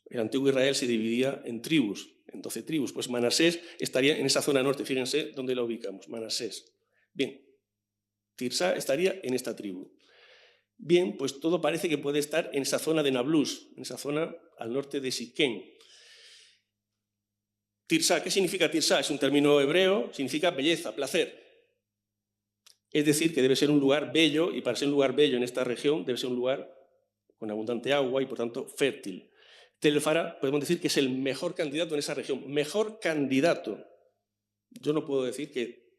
el antiguo Israel se dividía en tribus, en 12 tribus. Pues Manasés estaría en esa zona norte, fíjense dónde lo ubicamos, Manasés. Bien, Tirsá estaría en esta tribu. Bien, pues todo parece que puede estar en esa zona de Nablus, en esa zona al norte de Siquén. Tirsá, ¿qué significa Tirsá? Es un término hebreo, significa belleza, placer. Es decir, que debe ser un lugar bello, y para ser un lugar bello en esta región debe ser un lugar con abundante agua y por tanto fértil. Tel el Fara podemos decir que es el mejor candidato en esa región, mejor candidato. Yo no puedo decir que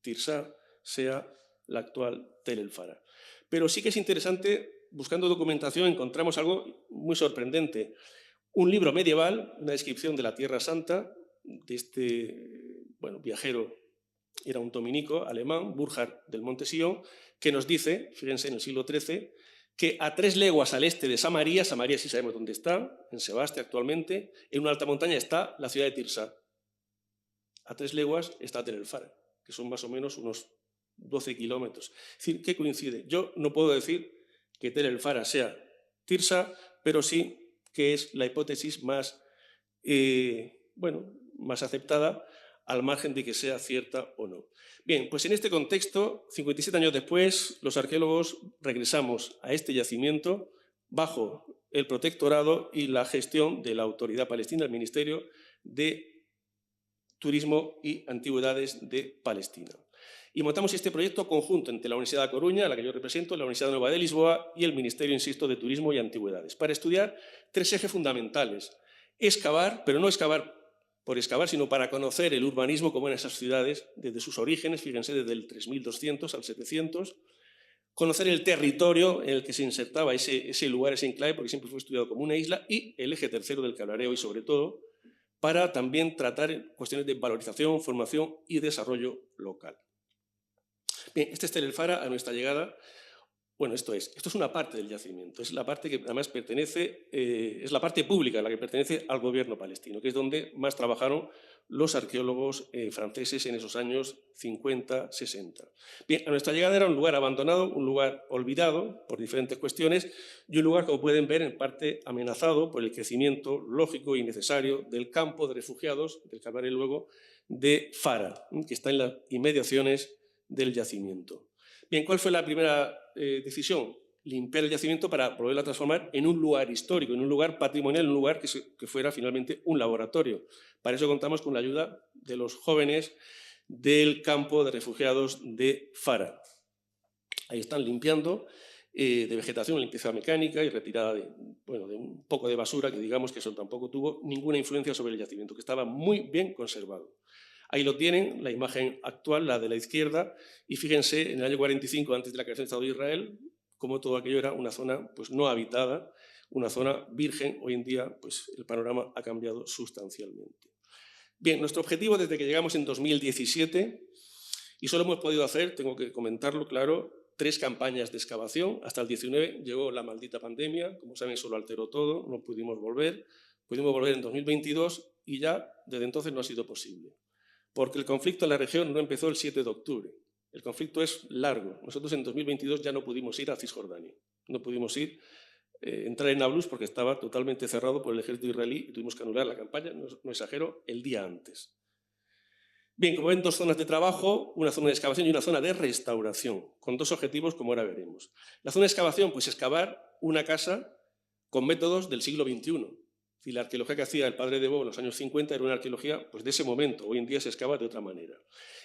Tirsá sea la actual Tel el Fara. Pero sí que es interesante, buscando documentación encontramos algo muy sorprendente. Un libro medieval, una descripción de la Tierra Santa, de este viajero, era un dominico alemán, Burchard del Monte Sion, que nos dice, fíjense, en el siglo XIII, que a 3 leguas al este de Samaria, Samaria sí sabemos dónde está, en Sebaste actualmente, en una alta montaña está la ciudad de Tirsá. A 3 leguas está Tel el Fara, que son más o menos unos 12 kilómetros. Es decir, ¿qué coincide? Yo no puedo decir que Tel el Fara sea Tirsá, pero sí que es la hipótesis más, más aceptada, al margen de que sea cierta o no. Bien, pues en este contexto, 57 años después, los arqueólogos regresamos a este yacimiento bajo el protectorado y la gestión de la Autoridad Palestina, el Ministerio de Turismo y Antigüedades de Palestina. Y montamos este proyecto conjunto entre la Universidad de Coruña, a la que yo represento, la Universidad Nueva de Lisboa y el Ministerio, insisto, de Turismo y Antigüedades, para estudiar 3 ejes fundamentales. Excavar, pero no excavar por excavar, sino para conocer el urbanismo como en esas ciudades, desde sus orígenes, fíjense, desde el 3200 al 700, conocer el territorio en el que se insertaba ese lugar, ese enclave, porque siempre fue estudiado como una isla, y el eje tercero del que hablaré hoy sobre todo, para también tratar cuestiones de valorización, formación y desarrollo local. Bien, este es Tel el Fara a nuestra llegada. Bueno, esto es una parte del yacimiento, es la parte que además pertenece, es la parte pública, la que pertenece al gobierno palestino, que es donde más trabajaron los arqueólogos franceses en esos años 50, 60. Bien, a nuestra llegada era un lugar abandonado, un lugar olvidado por diferentes cuestiones y un lugar, como pueden ver, en parte amenazado por el crecimiento lógico y necesario del campo de refugiados, del que hablaré luego, de Fara, que está en las inmediaciones del yacimiento. Bien, ¿cuál fue la primera decisión? Limpiar el yacimiento para volverlo a transformar en un lugar histórico, en un lugar patrimonial, en un lugar que fuera finalmente un laboratorio. Para eso contamos con la ayuda de los jóvenes del campo de refugiados de Fara. Ahí están limpiando de vegetación, limpieza mecánica y retirada de un poco de basura, que digamos que eso tampoco tuvo ninguna influencia sobre el yacimiento, que estaba muy bien conservado. Ahí lo tienen, la imagen actual, la de la izquierda, y fíjense, en el año 45, antes de la creación del Estado de Israel, como todo aquello era una zona no habitada, una zona virgen. Hoy en día el panorama ha cambiado sustancialmente. Bien, nuestro objetivo desde que llegamos en 2017, y solo hemos podido hacer, tengo que comentarlo claro, 3 campañas de excavación. Hasta el 19 llegó la maldita pandemia, como saben, eso lo alteró todo, no pudimos volver. Pudimos volver en 2022 y ya desde entonces no ha sido posible. porque el conflicto en la región no empezó el 7 de octubre. El conflicto es largo. Nosotros en 2022 ya no pudimos ir a Cisjordania, no pudimos entrar en Nablus porque estaba totalmente cerrado por el ejército israelí y tuvimos que anular la campaña, no exagero, el día antes. Bien, como ven, dos zonas de trabajo, una zona de excavación y una zona de restauración, con dos objetivos, como ahora veremos. La zona de excavación, pues excavar una casa con métodos del siglo XXI. Y la arqueología que hacía el padre de Bo en los años 50 era una arqueología pues, de ese momento. Hoy en día se excava de otra manera.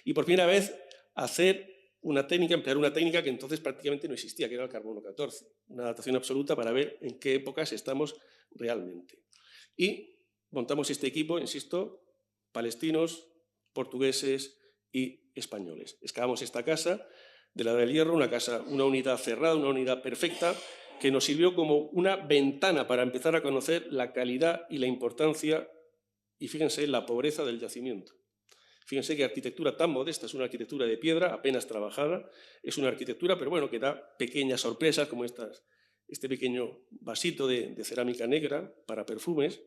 Y por primera vez emplear una técnica que entonces prácticamente no existía, que era el carbono 14. Una datación absoluta para ver en qué épocas estamos realmente. Y montamos este equipo, insisto, palestinos, portugueses y españoles. Excavamos esta casa de la Edad del Hierro, una unidad cerrada, una unidad perfecta, que nos sirvió como una ventana para empezar a conocer la calidad y la importancia, y fíjense, la pobreza del yacimiento. Fíjense qué arquitectura tan modesta, es una arquitectura de piedra, apenas trabajada, es una arquitectura, pero bueno, que da pequeñas sorpresas, como este pequeño vasito de cerámica negra para perfumes,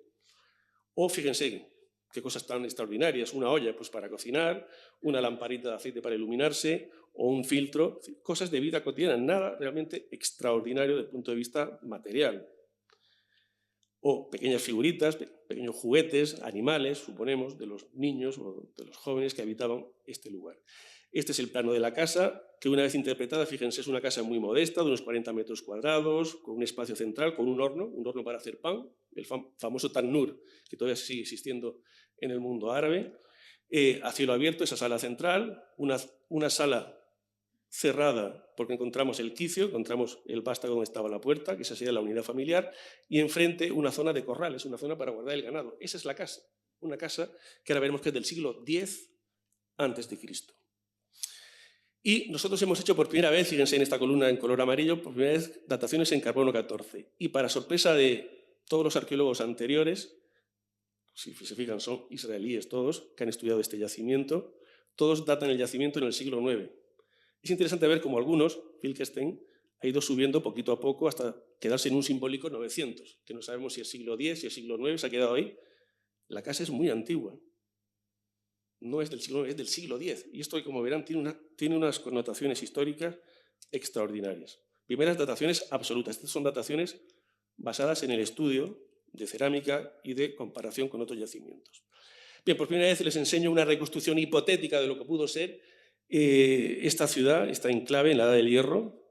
o fíjense qué cosas tan extraordinarias, una olla pues, para cocinar, una lamparita de aceite para iluminarse, o un filtro, cosas de vida cotidiana, nada realmente extraordinario desde el punto de vista material. O pequeñas figuritas, pequeños juguetes, animales, suponemos, de los niños o de los jóvenes que habitaban este lugar. Este es el plano de la casa, que una vez interpretada, fíjense, es una casa muy modesta, de unos 40 metros cuadrados, con un espacio central, con un horno para hacer pan, el famoso Tannur, que todavía sigue existiendo en el mundo árabe, a cielo abierto, esa sala central, una sala cerrada porque encontramos el quicio, encontramos el vástago donde estaba la puerta, que esa sería la unidad familiar, y enfrente una zona de corrales, una zona para guardar el ganado. Esa es la casa, una casa que ahora veremos que es del siglo X a.C. Y nosotros hemos hecho por primera vez, fíjense en esta columna en color amarillo, por primera vez dataciones en carbono 14. Y para sorpresa de todos los arqueólogos anteriores, si se fijan son israelíes todos, que han estudiado este yacimiento, todos datan el yacimiento en el siglo IX. Es interesante ver cómo algunos, Filkestein, ha ido subiendo poquito a poco hasta quedarse en un simbólico 900, que no sabemos si es siglo X, si es siglo IX, se ha quedado ahí. La casa es muy antigua. No es del siglo IX, es del siglo X. Y esto, como verán, tiene unas connotaciones históricas extraordinarias. Primeras dataciones absolutas. Estas son dataciones basadas en el estudio de cerámica y de comparación con otros yacimientos. Bien, por primera vez les enseño una reconstrucción hipotética de lo que pudo ser esta ciudad, esta enclave en la Edad del Hierro,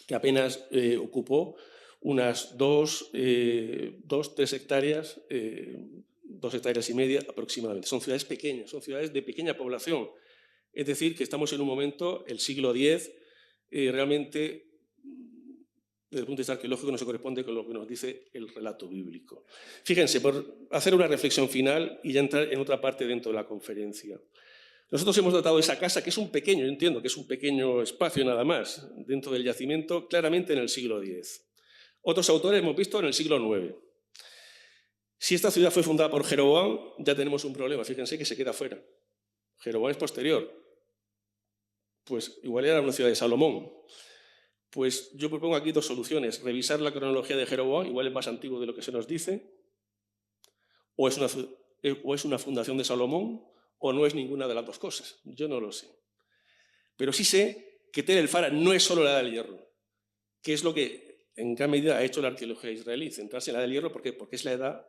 que apenas ocupó unas 3 hectáreas, 2 hectáreas y media aproximadamente. Son ciudades pequeñas, son ciudades de pequeña población. Es decir, que estamos en un momento, el siglo X, realmente, desde el punto de vista arqueológico, no se corresponde con lo que nos dice el relato bíblico. Fíjense, por hacer una reflexión final y ya entrar en otra parte dentro de la conferencia. Nosotros hemos dotado esa casa, que es un pequeño, yo entiendo que es un pequeño espacio nada más, dentro del yacimiento, claramente en el siglo X. Otros autores hemos visto en el siglo IX. Si esta ciudad fue fundada por Jeroboam, ya tenemos un problema, fíjense que se queda fuera. Jeroboam es posterior. Pues igual era una ciudad de Salomón. Pues yo propongo aquí 2 soluciones. Revisar la cronología de Jeroboam, igual es más antiguo de lo que se nos dice, o es una fundación de Salomón, o no es ninguna de las 2 cosas. Yo no lo sé. Pero sí sé que Tel el Fara no es solo la Edad del Hierro, que es lo que en gran medida ha hecho la arqueología israelí, centrarse en la Edad del Hierro. ¿Por qué? Porque es la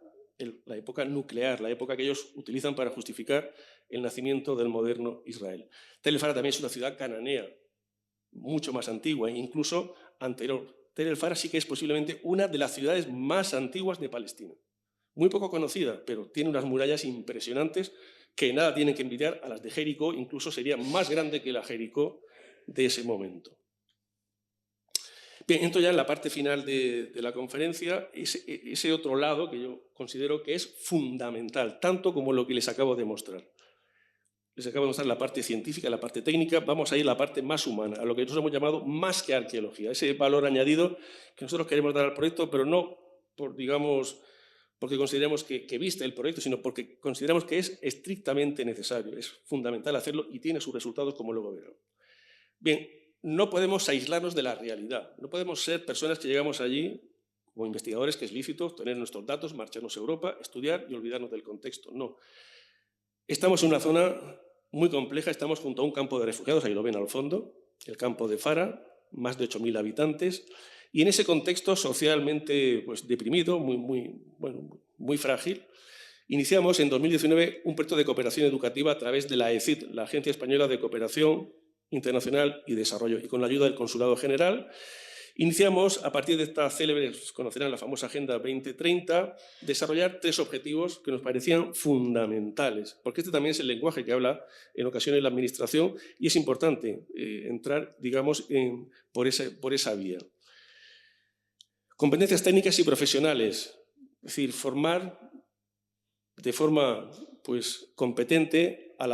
época nuclear, la época que ellos utilizan para justificar el nacimiento del moderno Israel. Tel el Fara también es una ciudad cananea, mucho más antigua, incluso anterior. Tel el Fara sí que es posiblemente una de las ciudades más antiguas de Palestina. Muy poco conocida, pero tiene unas murallas impresionantes que nada tienen que envidiar a las de Jericó, incluso sería más grande que la Jericó de ese momento. Bien, entro ya en la parte final de la conferencia, ese otro lado que yo considero que es fundamental, tanto como lo que les acabo de mostrar. Les acabo de mostrar la parte científica, la parte técnica, vamos a ir a la parte más humana, a lo que nosotros hemos llamado más que arqueología, ese valor añadido que nosotros queremos dar al proyecto, pero no por, digamos, porque consideramos que viste el proyecto, sino porque consideramos que es estrictamente necesario, es fundamental hacerlo y tiene sus resultados, como luego verán. Bien, no podemos aislarnos de la realidad, no podemos ser personas que llegamos allí como investigadores, que es lícito, tener nuestros datos, marcharnos a Europa, estudiar y olvidarnos del contexto, no. Estamos en una zona muy compleja, estamos junto a un campo de refugiados, ahí lo ven al fondo, el campo de Fara, más de 8.000 habitantes, y en ese contexto socialmente pues, deprimido, muy frágil, iniciamos en 2019 un proyecto de cooperación educativa a través de la ECID, la Agencia Española de Cooperación Internacional y Desarrollo, y con la ayuda del Consulado General, iniciamos, a partir de esta célebre, conocerán la famosa Agenda 2030, desarrollar 3 objetivos que nos parecían fundamentales, porque este también es el lenguaje que habla en ocasiones la Administración y es importante entrar, digamos, por esa vía. Competencias técnicas y profesionales, es decir, formar de forma pues, competente a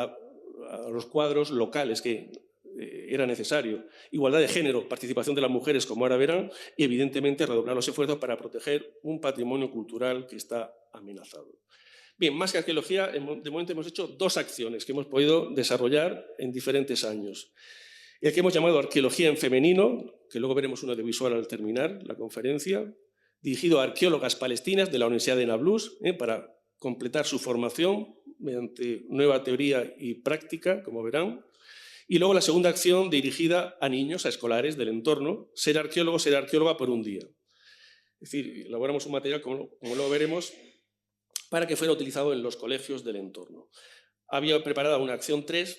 los cuadros locales que era necesario. Igualdad de género, participación de las mujeres, como ahora verán, y evidentemente redoblar los esfuerzos para proteger un patrimonio cultural que está amenazado. Bien, más que arqueología, de momento hemos hecho 2 acciones que hemos podido desarrollar en diferentes años. El que hemos llamado Arqueología en Femenino, que luego veremos un audiovisual al terminar la conferencia, dirigido a arqueólogas palestinas de la Universidad de Nablus, para completar su formación mediante nueva teoría y práctica, como verán. Y luego la segunda acción dirigida a niños, a escolares del entorno, ser arqueólogo, ser arqueóloga por un día. Es decir, elaboramos un material, como luego veremos, para que fuera utilizado en los colegios del entorno. Había preparada una acción 3,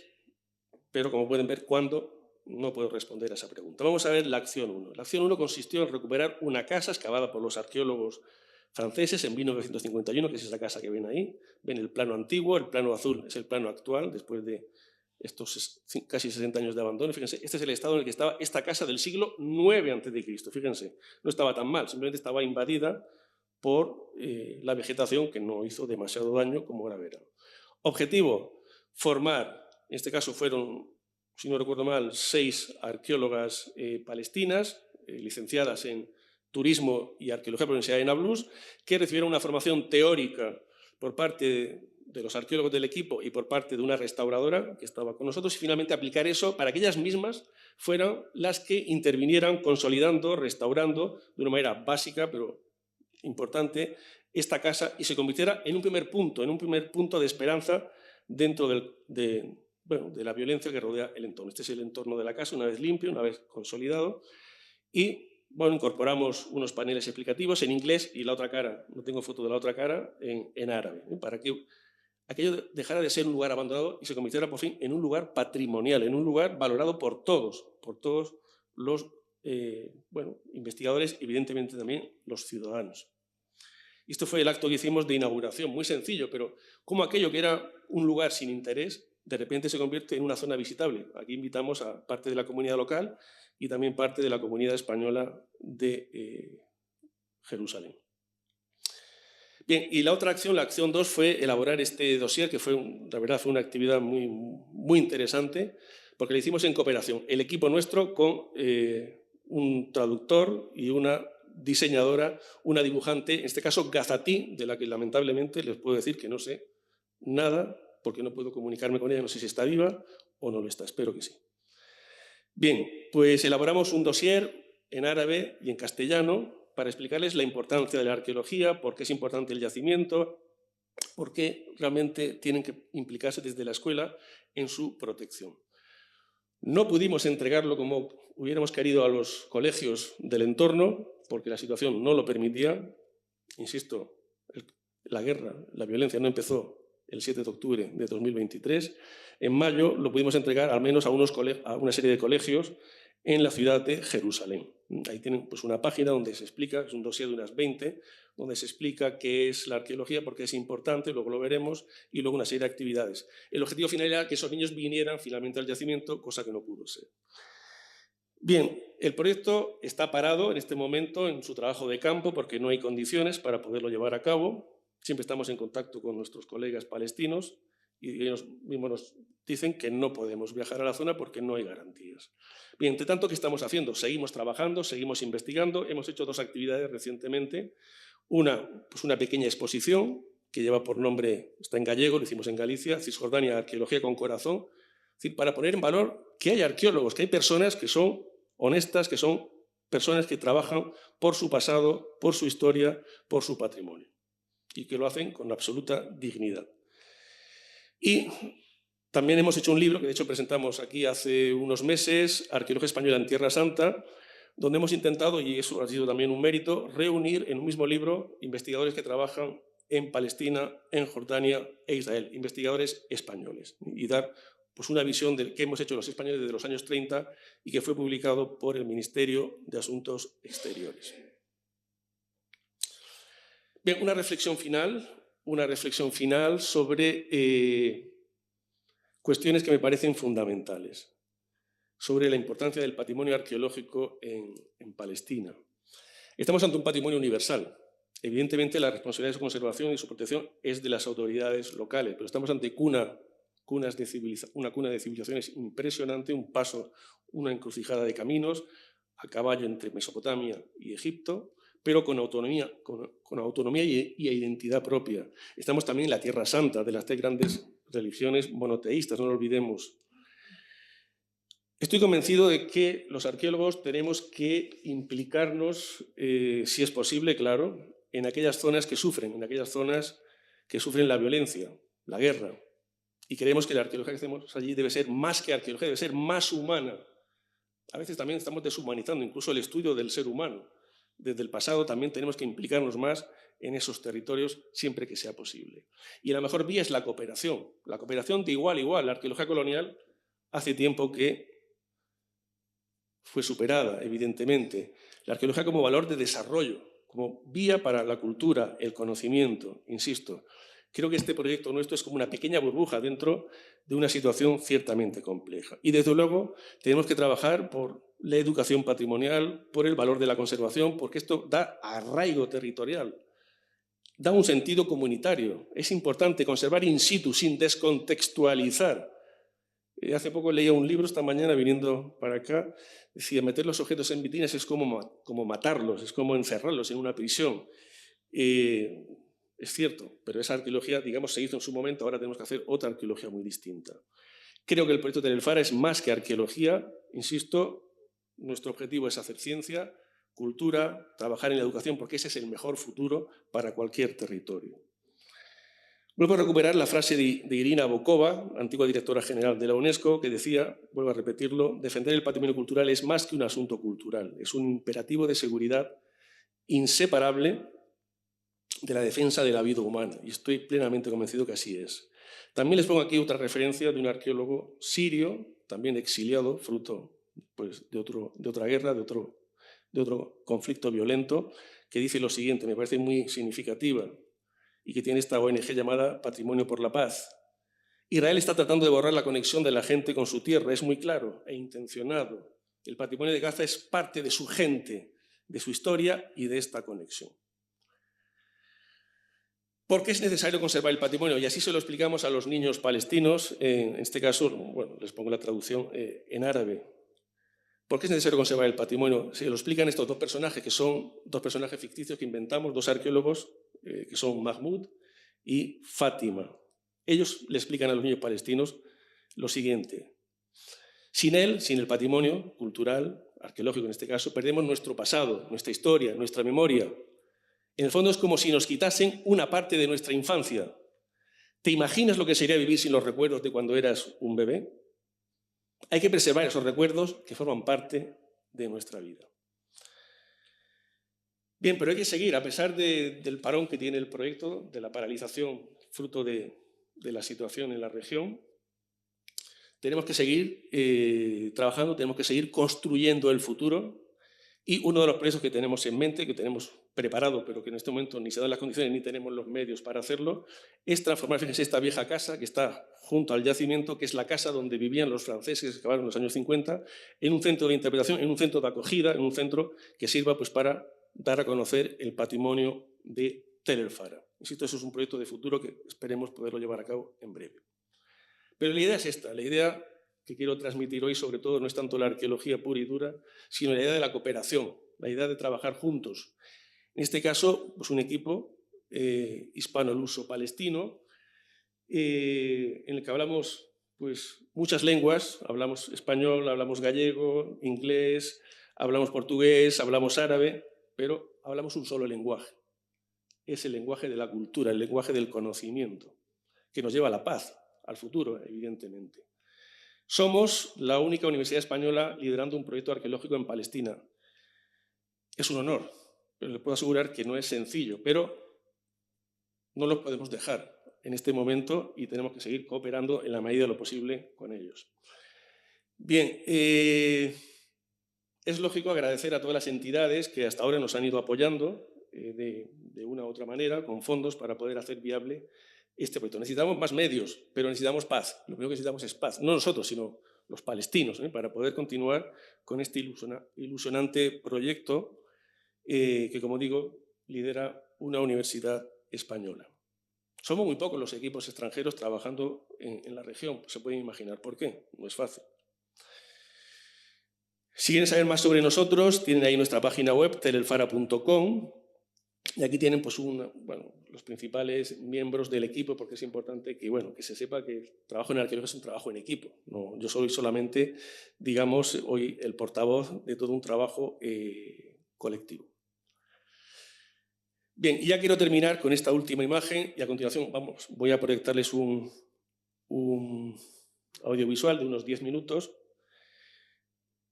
pero como pueden ver, ¿cuándo? No puedo responder a esa pregunta. Vamos a ver la acción 1. La acción 1 consistió en recuperar una casa excavada por los arqueólogos franceses en 1951, que es esa casa que ven ahí. Ven el plano antiguo, el plano azul es el plano actual, después de estos casi 60 años de abandono. Fíjense, este es el estado en el que estaba esta casa del siglo IX a.C. Fíjense, no estaba tan mal, simplemente estaba invadida por la vegetación que no hizo demasiado daño, como ahora verán. Objetivo, formar, en este caso fueron, si no recuerdo mal, 6 arqueólogas palestinas, licenciadas en Turismo y Arqueología por la Universidad de Nablus, que recibieron una formación teórica por parte de los arqueólogos del equipo y por parte de una restauradora que estaba con nosotros, y finalmente aplicar eso para que ellas mismas fueran las que intervinieran consolidando, restaurando de una manera básica, pero importante, esta casa y se convirtiera en un primer punto de esperanza dentro de la violencia que rodea el entorno. Este es el entorno de la casa, una vez limpio, una vez consolidado, y incorporamos unos paneles explicativos en inglés y la otra cara, no tengo foto de la otra cara, en árabe, para que aquello dejara de ser un lugar abandonado y se convirtiera por fin en un lugar patrimonial, en un lugar valorado por todos los investigadores y evidentemente también los ciudadanos. Y esto fue el acto que hicimos de inauguración, muy sencillo, pero como aquello que era un lugar sin interés, de repente se convierte en una zona visitable. Aquí invitamos a parte de la comunidad local y también parte de la comunidad española de Jerusalén. Bien, y la otra acción, la acción 2, fue elaborar este dossier, que la verdad fue una actividad muy interesante, porque la hicimos en cooperación. El equipo nuestro con un traductor y una diseñadora, una dibujante, en este caso gazatí, de la que lamentablemente les puedo decir que no sé nada, porque no puedo comunicarme con ella, no sé si está viva o no lo está, espero que sí. Bien, pues elaboramos un dossier en árabe y en castellano para explicarles la importancia de la arqueología, por qué es importante el yacimiento, por qué realmente tienen que implicarse desde la escuela en su protección. No pudimos entregarlo como hubiéramos querido a los colegios del entorno, porque la situación no lo permitía. Insisto, la guerra, la violencia no empezó el 7 de octubre de 2023. En mayo lo pudimos entregar al menos a una serie de colegios en la ciudad de Jerusalén. Ahí tienen pues, una página donde se explica, es un dossier de unas 20, donde se explica qué es la arqueología, por qué es importante, luego lo veremos, y luego una serie de actividades. El objetivo final era que esos niños vinieran finalmente al yacimiento, cosa que no pudo ser. Bien, el proyecto está parado en este momento en su trabajo de campo porque no hay condiciones para poderlo llevar a cabo. Siempre estamos en contacto con nuestros colegas palestinos y ellos mismos nos dicen que no podemos viajar a la zona porque no hay garantías. Bien, entre tanto, ¿qué estamos haciendo? Seguimos trabajando, seguimos investigando. Hemos hecho 2 actividades recientemente. Una pequeña exposición que lleva por nombre, está en gallego, lo hicimos en Galicia, Cisjordania, Arqueología con Corazón. Es decir, para poner en valor que hay arqueólogos, que hay personas que son honestas, que son personas que trabajan por su pasado, por su historia, por su patrimonio y que lo hacen con absoluta dignidad. Y también hemos hecho un libro, que de hecho presentamos aquí hace unos meses, Arqueología Española en Tierra Santa, donde hemos intentado, y eso ha sido también un mérito, reunir en un mismo libro investigadores que trabajan en Palestina, en Jordania e Israel, investigadores españoles, y dar pues, una visión de qué hemos hecho los españoles desde los años 30 y que fue publicado por el Ministerio de Asuntos Exteriores. Bien, una reflexión final sobre cuestiones que me parecen fundamentales, sobre la importancia del patrimonio arqueológico en Palestina. Estamos ante un patrimonio universal. Evidentemente, la responsabilidad de su conservación y su protección es de las autoridades locales, pero estamos ante una cuna de civilizaciones impresionante, un paso, una encrucijada de caminos, a caballo entre Mesopotamia y Egipto, pero con autonomía y identidad propia. Estamos también en la Tierra Santa, de las 3 grandes religiones monoteístas, no lo olvidemos. Estoy convencido de que los arqueólogos tenemos que implicarnos, si es posible, claro, en aquellas zonas que sufren la violencia, la guerra. Y creemos que la arqueología que hacemos allí debe ser más que arqueología, debe ser más humana. A veces también estamos deshumanizando incluso el estudio del ser humano. Desde el pasado también tenemos que implicarnos más en esos territorios siempre que sea posible. Y la mejor vía es la cooperación de igual a igual. La arqueología colonial hace tiempo que fue superada, evidentemente. La arqueología como valor de desarrollo, como vía para la cultura, el conocimiento, insisto. Creo que este proyecto nuestro es como una pequeña burbuja dentro de una situación ciertamente compleja. Y desde luego tenemos que trabajar por la educación patrimonial, por el valor de la conservación, porque esto da arraigo territorial, da un sentido comunitario. Es importante conservar in situ, sin descontextualizar. Hace poco leía un libro, esta mañana viniendo para acá, decía, meter los objetos en vitrinas es como matarlos, es como encerrarlos en una prisión. Es cierto, pero esa arqueología, digamos, se hizo en su momento, ahora tenemos que hacer otra arqueología muy distinta. Creo que el proyecto Tel el Fara es más que arqueología, insisto, nuestro objetivo es hacer ciencia, cultura, trabajar en la educación, porque ese es el mejor futuro para cualquier territorio. Vuelvo a recuperar la frase de Irina Bokova, antigua directora general de la UNESCO, que decía, vuelvo a repetirlo, defender el patrimonio cultural es más que un asunto cultural, es un imperativo de seguridad inseparable de la defensa de la vida humana, y estoy plenamente convencido que así es. También les pongo aquí otra referencia de un arqueólogo sirio, también exiliado, fruto pues, de otra guerra, de otro conflicto violento, que dice lo siguiente, me parece muy significativa, y que tiene esta ONG llamada Patrimonio por la Paz. Israel está tratando de borrar la conexión de la gente con su tierra, es muy claro e intencionado. El patrimonio de Gaza es parte de su gente, de su historia y de esta conexión. ¿Por qué es necesario conservar el patrimonio? Y así se lo explicamos a los niños palestinos, en este caso, bueno, les pongo la traducción en árabe. ¿Por qué es necesario conservar el patrimonio? Se lo explican estos 2 personajes, que son 2 personajes ficticios que inventamos, 2 arqueólogos, que son Mahmoud y Fátima. Ellos le explican a los niños palestinos lo siguiente. Sin él, sin el patrimonio cultural, arqueológico en este caso, perdemos nuestro pasado, nuestra historia, nuestra memoria. En el fondo es como si nos quitasen una parte de nuestra infancia. ¿Te imaginas lo que sería vivir sin los recuerdos de cuando eras un bebé? Hay que preservar esos recuerdos que forman parte de nuestra vida. Bien, pero hay que seguir, a pesar del parón que tiene el proyecto, de la paralización fruto de la situación en la región, tenemos que seguir trabajando, tenemos que seguir construyendo el futuro. Y uno de los proyectos que tenemos en mente, que tenemos preparado, pero que en este momento ni se dan las condiciones ni tenemos los medios para hacerlo, es transformar, fíjense, esta vieja casa que está junto al yacimiento, que es la casa donde vivían los franceses que acabaron en los años 50, en un centro de interpretación, en un centro de acogida, en un centro que sirva pues, para dar a conocer el patrimonio de Tel el Fara. Insisto, eso es un proyecto de futuro que esperemos poderlo llevar a cabo en breve. Pero la idea es esta, la idea que quiero transmitir hoy sobre todo no es tanto la arqueología pura y dura, sino la idea de la cooperación, la idea de trabajar juntos. En este caso, pues un equipo hispano-luso-palestino en el que hablamos pues, muchas lenguas, hablamos español, hablamos gallego, inglés, hablamos portugués, hablamos árabe, pero hablamos un solo lenguaje. Es el lenguaje de la cultura, el lenguaje del conocimiento, que nos lleva a la paz, al futuro, evidentemente. Somos la única universidad española liderando un proyecto arqueológico en Palestina. Es un honor, pero le puedo asegurar que no es sencillo, pero no los podemos dejar en este momento y tenemos que seguir cooperando en la medida de lo posible con ellos. Bien, es lógico agradecer a todas las entidades que hasta ahora nos han ido apoyando de una u otra manera, con fondos para poder hacer viable este proyecto. Necesitamos más medios, pero necesitamos paz. Lo primero que necesitamos es paz, no nosotros, sino los palestinos, para poder continuar con este ilusionante proyecto que, como digo, lidera una universidad española. Somos muy pocos los equipos extranjeros trabajando en la región, se pueden imaginar por qué, no es fácil. Si quieren saber más sobre nosotros, tienen ahí nuestra página web, telelfara.com, y aquí tienen pues, los principales miembros del equipo, porque es importante que se sepa que el trabajo en arqueología es un trabajo en equipo. No, yo soy solamente, digamos, hoy el portavoz de todo un trabajo colectivo. Bien, y ya quiero terminar con esta última imagen y a continuación voy a proyectarles un audiovisual de unos 10 minutos.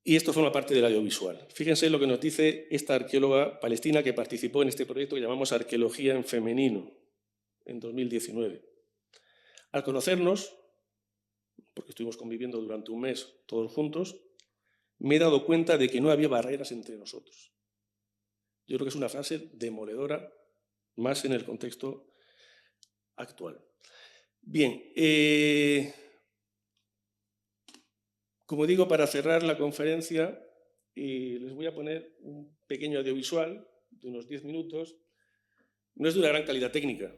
Y esto forma parte del audiovisual. Fíjense lo que nos dice esta arqueóloga palestina que participó en este proyecto que llamamos Arqueología en Femenino, en 2019. Al conocernos, porque estuvimos conviviendo durante un mes todos juntos, me he dado cuenta de que no había barreras entre nosotros. Yo creo que es una frase demoledora, más en el contexto actual. Bien, como digo, para cerrar la conferencia, les voy a poner un pequeño audiovisual de unos 10 minutos. No es de una gran calidad técnica,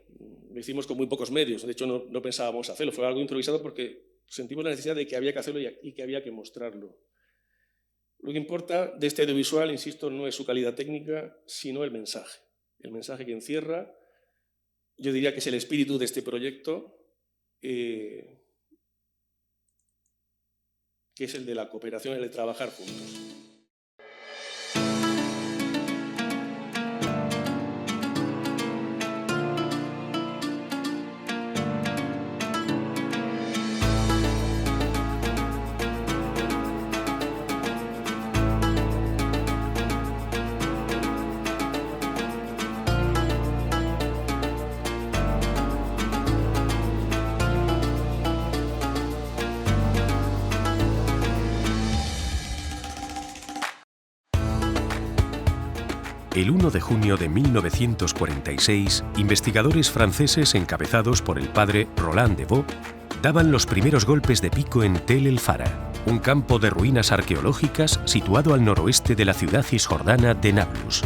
lo hicimos con muy pocos medios, de hecho no pensábamos hacerlo, fue algo improvisado porque sentimos la necesidad de que había que hacerlo y que había que mostrarlo. Lo que importa de este audiovisual, insisto, no es su calidad técnica, sino el mensaje que encierra, yo diría que es el espíritu de este proyecto, que es el de la cooperación y el de trabajar juntos. El 1 de junio de 1946, investigadores franceses encabezados por el padre Roland Devaux daban los primeros golpes de pico en Tel El Fara, un campo de ruinas arqueológicas situado al noroeste de la ciudad cisjordana de Nablus.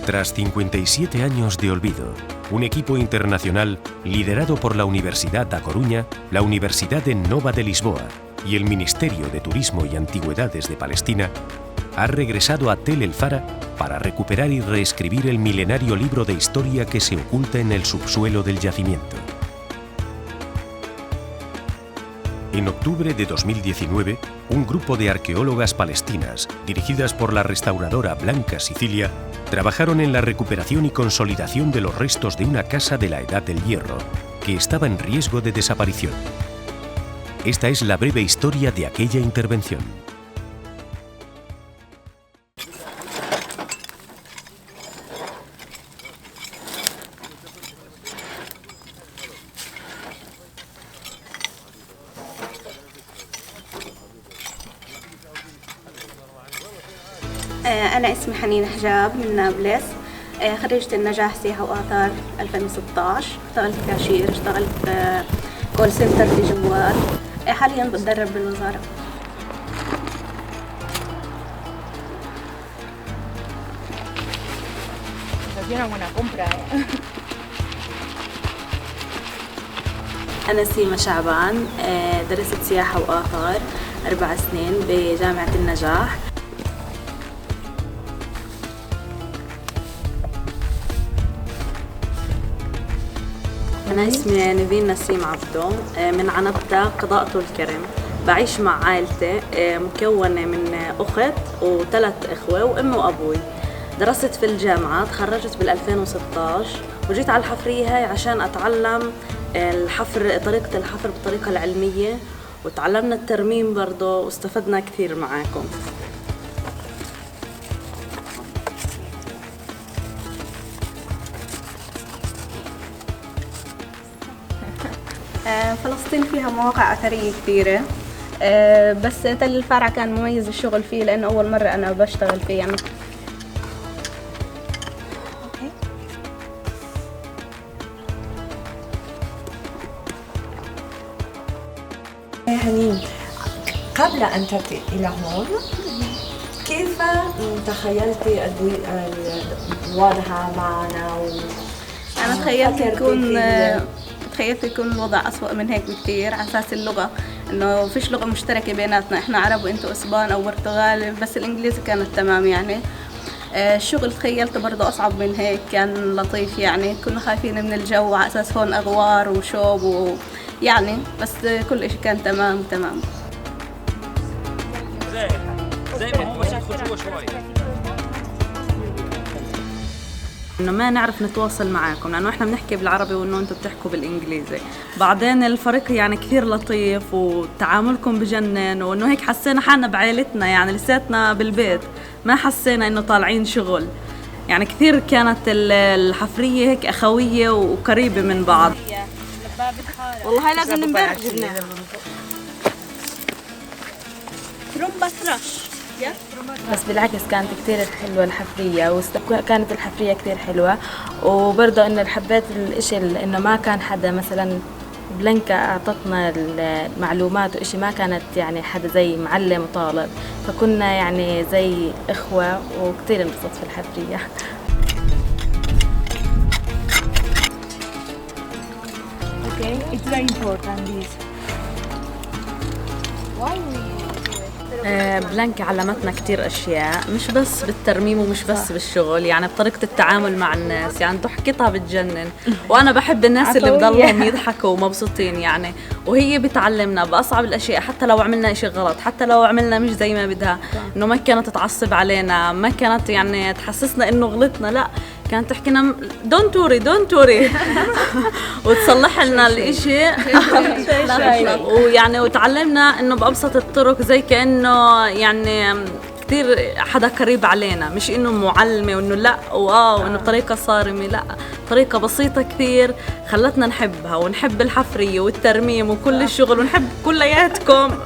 Tras 57 años de olvido, un equipo internacional liderado por la Universidad da Coruña, la Universidad de Nova de Lisboa y el Ministerio de Turismo y Antigüedades de Palestina ha regresado a Tel El Fara para recuperar y reescribir el milenario libro de historia que se oculta en el subsuelo del yacimiento. En octubre de 2019, un grupo de arqueólogas palestinas, dirigidas por la restauradora Blanca Sicilia, trabajaron en la recuperación y consolidación de los restos de una casa de la Edad del Hierro, que estaba en riesgo de desaparición. Esta es la breve historia de aquella intervención. أنا اسمي حنين حجاب من نابلس، خريجة النجاح سياحة وآثار 2016، اشتغلت كاشير، اشتغلت كول سنتر في جوال، حاليا بتدرب بالوزارة. أنا سيما شعبان، درست سياحة وآثار 4 سنين بجامعة النجاح. أنا اسمي نيفين نسيم عبدو من عنبتة قضاء طول كرم. بعيش مع عائلتي مكونة من أخت و3 إخوة وأم وأبوي. درست في الجامعة، تخرجت بال2016 وجيت على الحفرية هاي عشان أتعلم الحفر، طريقة الحفر بالطريقة العلمية، وتعلمنا الترميم برضه واستفدنا كثير معاكم. فلسطين فيها مواقع أثرية كثيرة، بس تل الفرع كان مميز الشغل فيه لأنه أول مرة أنا بشتغل فيه يعني. هنين، قبل أن تأتي إلى هون كيف تخيلتي الوضع معنا؟ أنا تخيلت يكون الوضع أسوأ من هيك بكثير، على أساس اللغة إنه فيش لغة مشتركة بيناتنا، إحنا عرب وإنتوا إسبان أو برتغال، بس الإنجليزي كانت تمام يعني. الشغل تخيلته برضه أصعب من هيك، كان لطيف يعني، كنا خايفين من الجو على أساس هون أغوار وشوب يعني، بس كل إشي كان تمام. زي ما هو بس يدخل جوا شوي. انه ما نعرف نتواصل معاكم لانه احنا بنحكي بالعربي وانه انتم بتحكوا بالانجليزي. بعدين الفريق يعني كثير لطيف وتعاملكم بجنن، وانه هيك حسينا حالنا بعائلتنا يعني، لساتنا بالبيت ما حسينا انه طالعين شغل يعني. كثير كانت الحفرية هيك اخوية وقريبة من بعض. والله هاي لازم نمبارح جبناها ترمبة رش. بس بالعكس كانت كتير حلوة الحفرية، وكانت الحفرية كتير حلوة، وبرضه إنه حبيت الإشي إنه ما كان حدا مثلا بلانكا أعطتنا المعلومات وإشي، ما كانت يعني حدا زي معلم وطالب، فكنا يعني زي إخوة، وكتير انبسطت في الحفرية. Okay, it's very important this. Why بلانكا علمتنا كتير أشياء، مش بس بالترميم ومش بس بالشغل يعني، بطريقة التعامل مع الناس يعني. ضحكتها بتجنن، وأنا بحب الناس اللي بضلهم يضحكوا ومبسوطين يعني، وهي بتعلمنا بأصعب الأشياء، حتى لو عملنا إشي غلط، حتى لو عملنا مش زي ما بدها، إنه ما كانت تعصب علينا، ما كانت يعني تحسسنا إنه غلطنا، لا كانت تحكي لنا دونت وري وتصلح لنا الإشي ويعني وتعلمنا إنه بأبسط الطرق، زي كأنه يعني كتير حدا قريب علينا، مش إنه معلمة وإنه لا وإنه بطريقة صارمة، لا طريقة بسيطة كثير خلتنا نحبها ونحب الحفرية والترميم وكل الشغل، ونحب كلياتكم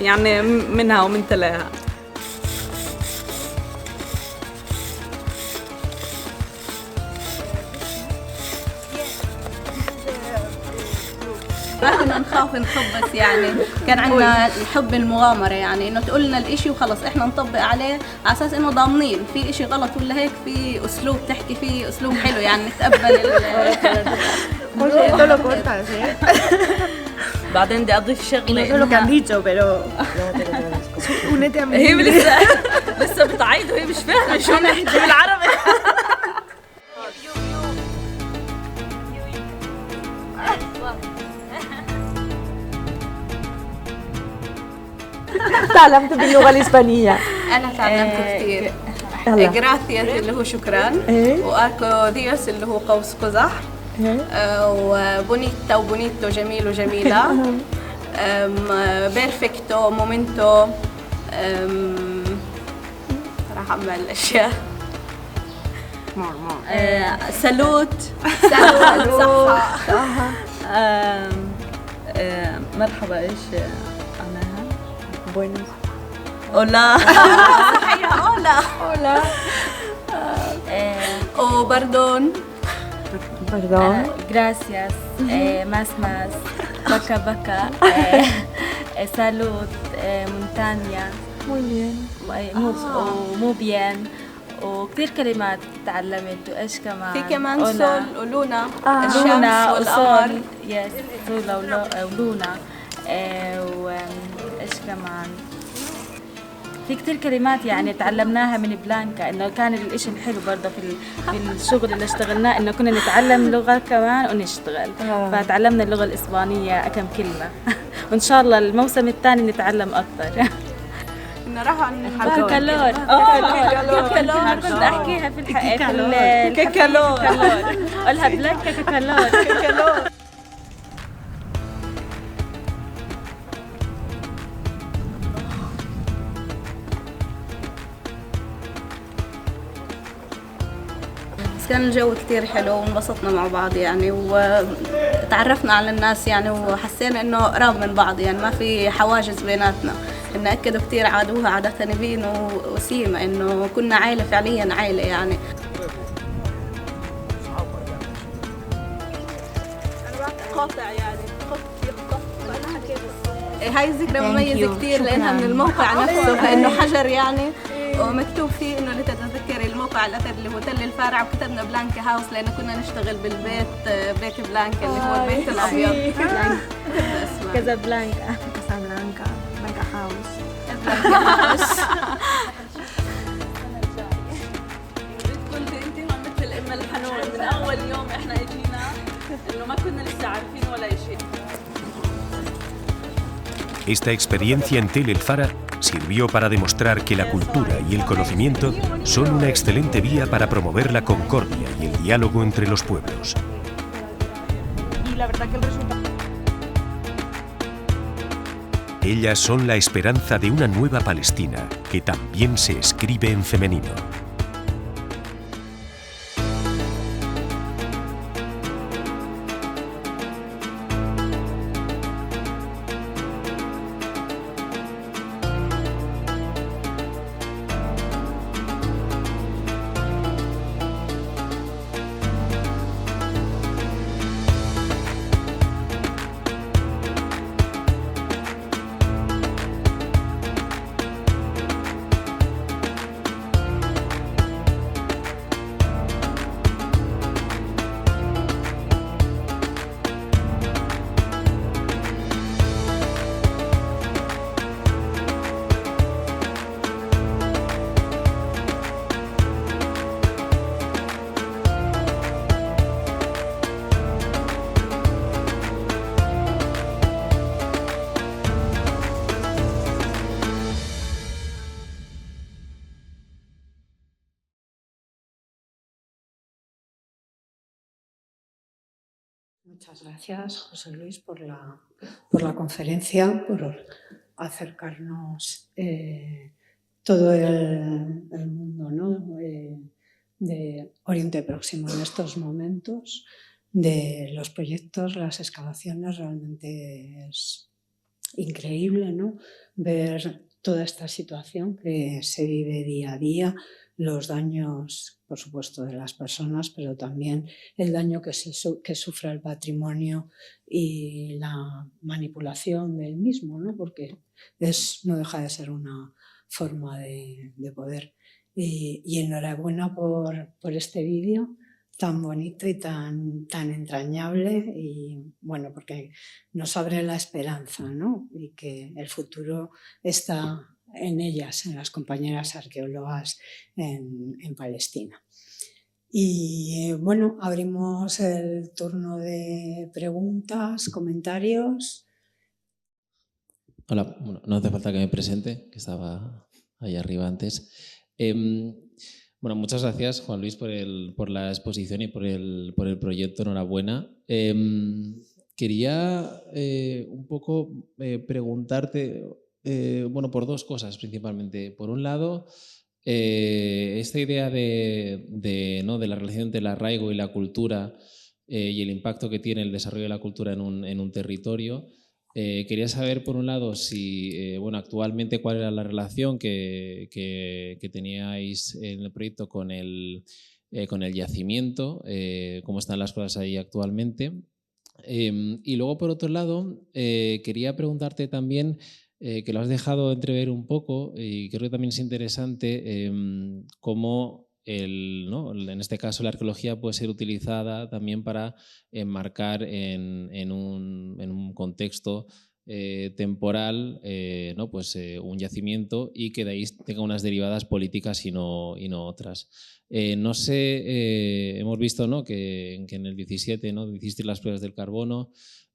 يعني منها ومن تلاها. ما كنا نخاف نخبص يعني، كان عندنا الحب المغامرة يعني، انه تقول لنا الاشي وخلص احنا نطبق عليه على اساس انه ضامنين في اشي غلط ولا هيك، في اسلوب تحكي فيه اسلوب حلو يعني، نتقبل بعدين بدي اضيف شغله، هي لسه بتعيد وهي مش فاهمه شو بنحكي بالعربي. تعلمت باللغة الإسبانية؟ أنا تعلمت كثير. جراتياس اللي هو شكرا، وآركو ديوس اللي هو قوس قزح، وبونيتا وبونيتو جميل وجميلة، بيرفكتو مومنتو، راح أعمل أشياء سالوت صحة، مرحبا. ايش بوينوس اولا صحيح اولا وبردون gracias, más baka salud, montaña muy bien. وكثير كلمات تعلمت، وايش كمان؟ في كمان سول ولونا، لونا والقمر، يس سول ولونا، وايش كمان؟ في كثير كلمات يعني تعلمناها من بلانكا، انه كان الاشي الحلو برضه في الشغل اللي اشتغلناه، انه كنا نتعلم لغة كمان ونشتغل، فتعلمنا اللغة الإسبانية كم كلمة وان شاء الله الموسم الثاني نتعلم اكثر. إنه راحوا عن كالور كالور كنت أحكيها في الحقيقة كالور قولها بلانكا كالور كان الجو كتير حلو وانبسطنا مع بعض يعني، وتعرفنا على الناس يعني، وحسينا إنه قراب من بعض يعني، ما في حواجز بيناتنا. إن أكدوا كتير عادوها عادة نبين وسيمة إنه كنا عائلة فعليا عائلة يعني. قاطع يعني هاي الذكرى مميزة كتير لأنها من الموقع نفسه، لأنه حجر يعني ومكتوب فيه إنه لتتذكري الموقع الأثر اللي هو تل الفارع، وكتبنا بلانكا هاوس لأنه كنا نشتغل بالبيت بيت بلانكا اللي هو البيت الأبيض. كازابلانكا بلانكا هاوس. كنت انت هون مثل الام الحنون من اول يوم احنا اجينا انه ما كنا لسه عارفين ولا شيء. Esta experiencia en Tel el Fara sirvió para demostrar que la cultura y el conocimiento son una excelente vía para promover la concordia y el diálogo entre los pueblos. Y la verdad que el resultado... Ellas son la esperanza de una nueva Palestina que también se escribe en femenino. Muchas gracias, José Luis, por la conferencia, por acercarnos todo el mundo, ¿no? De Oriente Próximo en estos momentos, de los proyectos, las excavaciones. Realmente es increíble, ¿no? Ver toda esta situación que se vive día a día, los daños, por supuesto, de las personas, pero también el daño que sufre el patrimonio y la manipulación del mismo, ¿no? Porque no deja de ser una forma de poder. Y enhorabuena por este vídeo tan bonito y tan entrañable, y bueno, porque nos abre la esperanza, ¿no? Y que el futuro está en ellas, en las compañeras arqueólogas en Palestina. Y bueno, abrimos el turno de preguntas, comentarios. Hola, bueno, no hace falta que me presente, que estaba ahí arriba antes. Bueno, muchas gracias, Juan Luis, por la exposición y por el proyecto. Enhorabuena. Quería un poco preguntarte, bueno, por dos cosas principalmente. Por un lado, esta idea ¿no? de la relación entre el arraigo y la cultura y el impacto que tiene el desarrollo de la cultura en un territorio. Quería saber, por un lado, si bueno, actualmente cuál era la relación que teníais en el proyecto con el yacimiento, cómo están las cosas ahí actualmente. Y luego, por otro lado, quería preguntarte también, que lo has dejado entrever un poco, y creo que también es interesante cómo ¿no? en este caso la arqueología puede ser utilizada también para enmarcar en un contexto temporal ¿no? Pues, un yacimiento, y que de ahí tenga unas derivadas políticas y no otras. No sé, hemos visto, ¿no? que en el 17, ¿no? hicisteis las pruebas del carbono.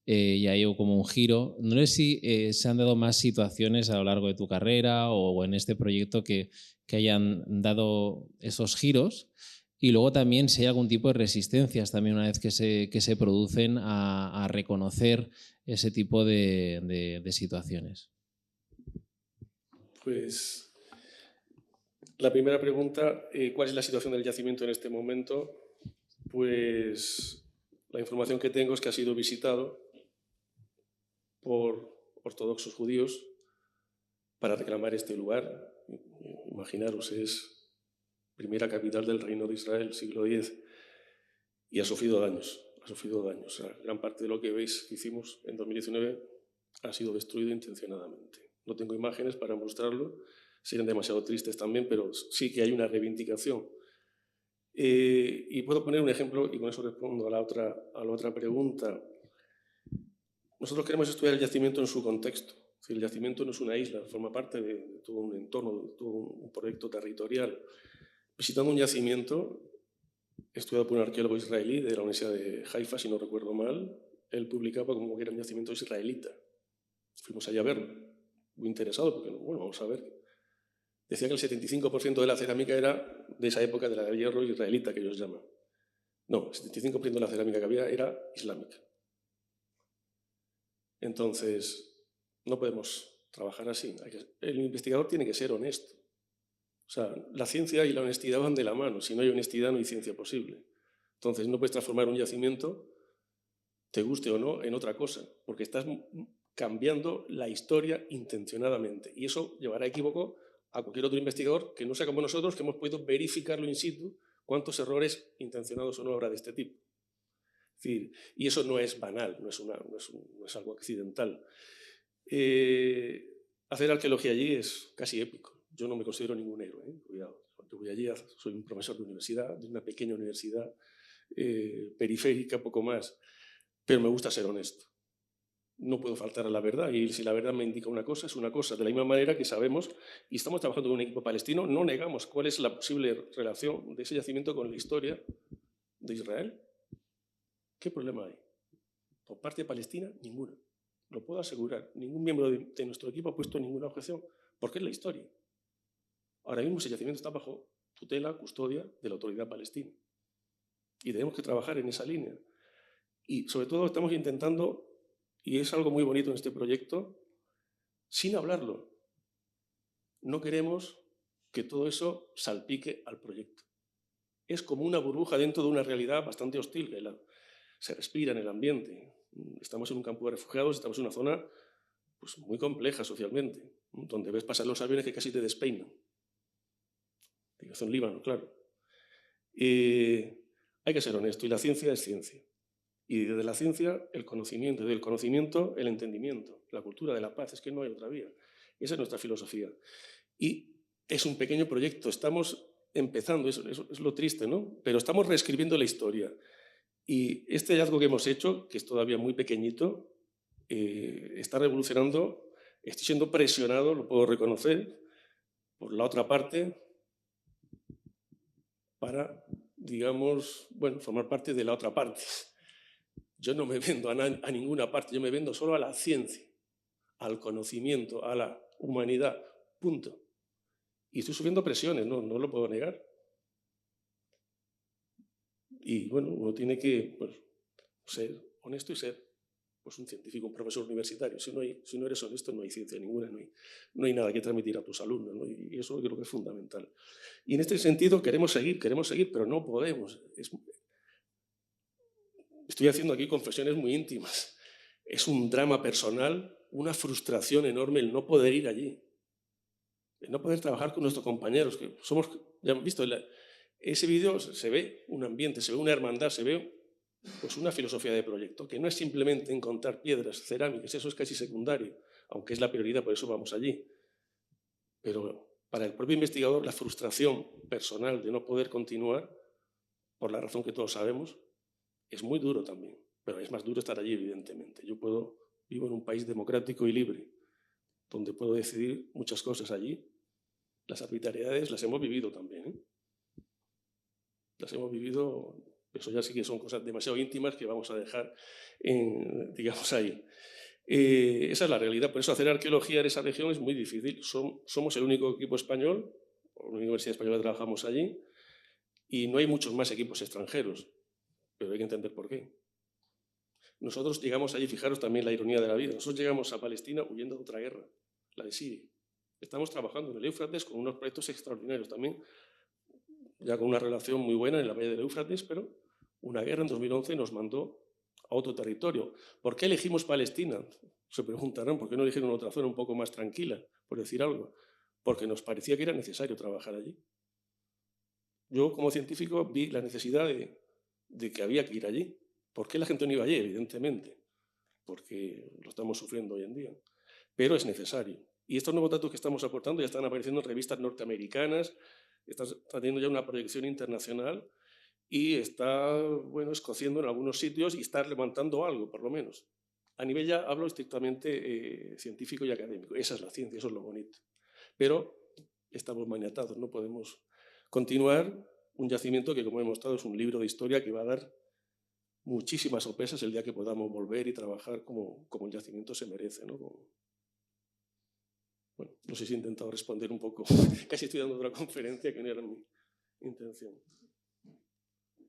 y ha ido como un giro. No sé si se han dado más situaciones a lo largo de tu carrera o en este proyecto que hayan dado esos giros. Y luego también si hay algún tipo de resistencias también una vez que se producen a reconocer ese tipo de situaciones. Pues la primera pregunta, ¿cuál es la situación del yacimiento en este momento? Pues la información que tengo es que ha sido visitado por ortodoxos judíos para reclamar este lugar. Imaginaros, es primera capital del Reino de Israel, siglo X, y ha sufrido daños. O sea, gran parte de lo que veis que hicimos en 2019 ha sido destruido intencionadamente. No tengo imágenes para mostrarlo, serían demasiado tristes también, pero sí que hay una reivindicación. Y puedo poner un ejemplo, y con eso respondo a la otra pregunta. Nosotros queremos estudiar el yacimiento en su contexto. Es decir, el yacimiento no es una isla, forma parte de todo un entorno, de todo un proyecto territorial. Visitando un yacimiento, estudiado por un arqueólogo israelí de la Universidad de Haifa, si no recuerdo mal, él publicaba como que era un yacimiento israelita. Fuimos allá a verlo, muy interesado, porque, bueno, vamos a ver. Decía que el 75% de la cerámica era de esa época de la de hierro israelita, que ellos llaman. No, el 75% de la cerámica que había era islámica. Entonces, no podemos trabajar así. El investigador tiene que ser honesto. O sea, la ciencia y la honestidad van de la mano. Si no hay honestidad, no hay ciencia posible. Entonces, no puedes transformar un yacimiento, te guste o no, en otra cosa, porque estás cambiando la historia intencionadamente. Y eso llevará a equívoco a cualquier otro investigador que no sea como nosotros, que hemos podido verificarlo in situ, cuántos errores intencionados o no habrá de este tipo. Es decir, y eso no es banal, no es algo accidental. Hacer arqueología allí es casi épico. Yo no me considero ningún héroe, cuidado. Yo voy allí, soy un profesor de universidad, de una pequeña universidad periférica, poco más, pero me gusta ser honesto. No puedo faltar a la verdad, y si la verdad me indica una cosa, es una cosa. De la misma manera que sabemos, y estamos trabajando con un equipo palestino, no negamos cuál es la posible relación de ese yacimiento con la historia de Israel. ¿Qué problema hay? Por parte de Palestina, ninguna. Lo puedo asegurar. Ningún miembro de nuestro equipo ha puesto ninguna objeción, porque es la historia. Ahora mismo ese yacimiento está bajo tutela, custodia de la autoridad palestina. Y tenemos que trabajar en esa línea. Y sobre todo estamos intentando, y es algo muy bonito en este proyecto, sin hablarlo. No queremos que todo eso salpique al proyecto. Es como una burbuja dentro de una realidad bastante hostil que se respira en el ambiente. Estamos en un campo de refugiados, estamos en una zona pues, muy compleja socialmente, donde ves pasar los aviones que casi te despeinan. En Líbano, claro. Hay que ser honesto, y la ciencia es ciencia. Y desde la ciencia, el conocimiento, desde el conocimiento, el entendimiento, la cultura de la paz, es que no hay otra vía. Esa es nuestra filosofía. Y es un pequeño proyecto, estamos empezando, eso es lo triste, ¿no? Pero estamos reescribiendo la historia. Y este hallazgo que hemos hecho, que es todavía muy pequeñito, está revolucionando, estoy siendo presionado, lo puedo reconocer, por la otra parte, para, digamos, bueno, formar parte de la otra parte. Yo no me vendo a ninguna parte, yo me vendo solo a la ciencia, al conocimiento, a la humanidad, punto. Y estoy sufriendo presiones, no lo puedo negar. Y bueno, uno tiene que pues, ser honesto y ser pues, un científico, un profesor universitario. Si no eres honesto, no hay ciencia ninguna, no hay nada que transmitir a tus alumnos, ¿no? Y eso creo que es fundamental. Y en este sentido queremos seguir, pero no podemos. Estoy haciendo aquí confesiones muy íntimas. Es un drama personal, una frustración enorme el no poder ir allí, el no poder trabajar con nuestros compañeros, que somos, ya hemos visto, ese vídeo se ve un ambiente, se ve una hermandad, se ve pues, una filosofía de proyecto, que no es simplemente encontrar piedras, cerámicas, eso es casi secundario, aunque es la prioridad, por eso vamos allí. Pero para el propio investigador, la frustración personal de no poder continuar, por la razón que todos sabemos, es muy duro también, pero es más duro estar allí, evidentemente. Vivo en un país democrático y libre, donde puedo decidir muchas cosas allí. Las arbitrariedades las hemos vivido también, ¿eh? Las hemos vivido Eso ya sí que son cosas demasiado íntimas que vamos a dejar, digamos, ahí. Esa es la realidad. Por eso hacer arqueología en esa región es muy difícil. Somos el único equipo español, la Universidad Española trabajamos allí, y no hay muchos más equipos extranjeros, pero hay que entender por qué. Nosotros llegamos allí, fijaros también la ironía de la vida, nosotros llegamos a Palestina huyendo de otra guerra, la de Siria. Estamos trabajando en el Éufrates con unos proyectos extraordinarios también, ya con una relación muy buena en la valle del Éufrates, pero una guerra en 2011 nos mandó a otro territorio. ¿Por qué elegimos Palestina? Se preguntarán, ¿por qué no eligieron otra zona un poco más tranquila, por decir algo? Porque nos parecía que era necesario trabajar allí. Yo, como científico, vi la necesidad de que había que ir allí. ¿Por qué la gente no iba allí? Evidentemente, porque lo estamos sufriendo hoy en día. Pero es necesario. Y estos nuevos datos que estamos aportando ya están apareciendo en revistas norteamericanas, está teniendo ya una proyección internacional y está, bueno, escociendo en algunos sitios y está levantando algo, por lo menos. A nivel ya hablo estrictamente científico y académico. Esa es la ciencia, eso es lo bonito. Pero estamos maniatados, no podemos continuar un yacimiento que, como he mostrado, es un libro de historia que va a dar muchísimas sorpresas el día que podamos volver y trabajar como el yacimiento se merece, ¿no? Bueno, no sé si he intentado responder un poco. Casi estoy dando otra conferencia que no era mi intención.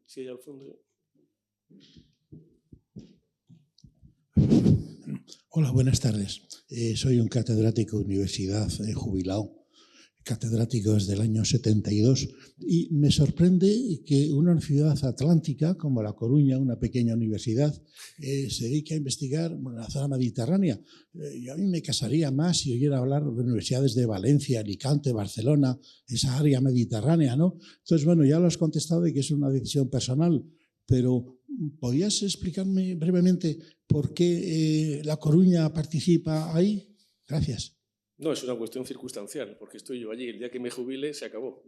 Sí, allá al fondo. Hola, buenas tardes. Soy un catedrático de universidad jubilado, catedrático desde el año 72, y me sorprende que una ciudad atlántica como La Coruña, una pequeña universidad, se dedique a investigar la zona mediterránea. Yo a mí me casaría más si oyera hablar de universidades de Valencia, Alicante, Barcelona, esa área mediterránea, ¿no? Entonces, bueno, ya lo has contestado de que es una decisión personal, pero ¿podrías explicarme brevemente por qué La Coruña participa ahí? Gracias. No, es una cuestión circunstancial, porque estoy yo allí. El día que me jubile se acabó.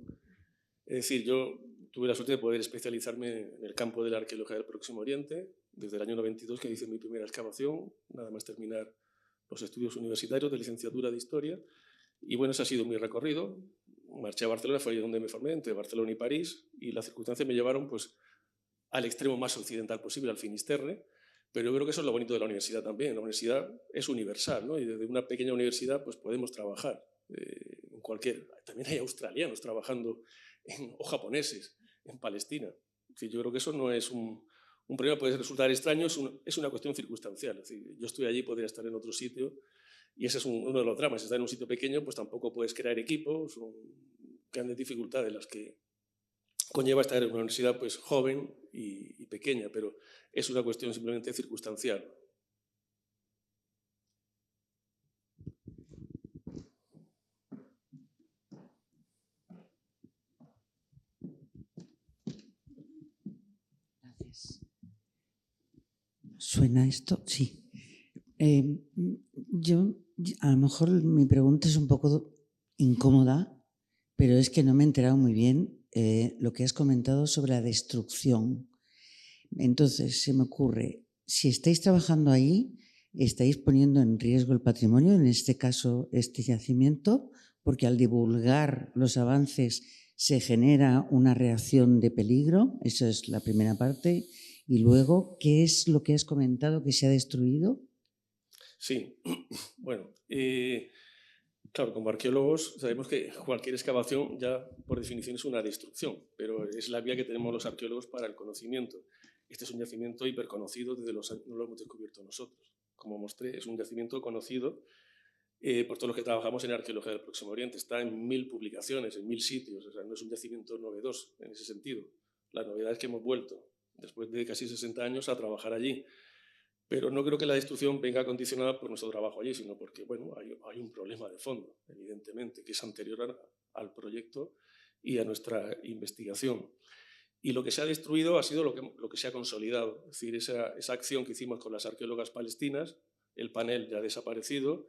Es decir, yo tuve la suerte de poder especializarme en el campo de la arqueología del Próximo Oriente desde el año 92, que hice mi primera excavación, nada más terminar los estudios universitarios de licenciatura de Historia. Y bueno, ese ha sido mi recorrido. Marché a Barcelona, fue ahí donde me formé, entre Barcelona y París, y las circunstancias me llevaron pues, al extremo más occidental posible, al Finisterre. Pero yo creo que eso es lo bonito de la universidad también. La universidad es universal, ¿no? Y desde una pequeña universidad pues podemos trabajar en cualquier... También hay australianos trabajando o japoneses en Palestina. Sí, yo creo que eso no es un problema, puede resultar extraño, es una cuestión circunstancial. Es decir, yo estoy allí, podría estar en otro sitio, y ese es uno de los dramas. Estar en un sitio pequeño, pues tampoco puedes crear equipos, son grandes dificultades las que conlleva estar en una universidad pues, joven y pequeña, pero es una cuestión simplemente circunstancial. Gracias. ¿Suena esto? Sí. Yo, a lo mejor mi pregunta es un poco incómoda, pero es que no me he enterado muy bien lo que has comentado sobre la destrucción. Entonces, se me ocurre, si estáis trabajando ahí, estáis poniendo en riesgo el patrimonio, en este caso este yacimiento, porque al divulgar los avances se genera una reacción de peligro, esa es la primera parte. Y luego, ¿qué es lo que has comentado que se ha destruido? Sí, bueno, claro, como arqueólogos sabemos que cualquier excavación ya por definición es una destrucción, pero es la vía que tenemos los arqueólogos para el conocimiento. Este es un yacimiento hiperconocido desde los años, no lo hemos descubierto nosotros. Como mostré, es un yacimiento conocido por todos los que trabajamos en arqueología del Próximo Oriente. Está en 1000 publicaciones, en 1000 sitios, o sea, no es un yacimiento novedoso en ese sentido. La novedad es que hemos vuelto, después de casi 60 años, a trabajar allí. Pero no creo que la destrucción venga condicionada por nuestro trabajo allí, sino porque bueno, hay un problema de fondo, evidentemente, que es anterior al proyecto y a nuestra investigación. Y lo que se ha destruido ha sido lo que se ha consolidado. Es decir, esa acción que hicimos con las arqueólogas palestinas, el panel ya ha desaparecido,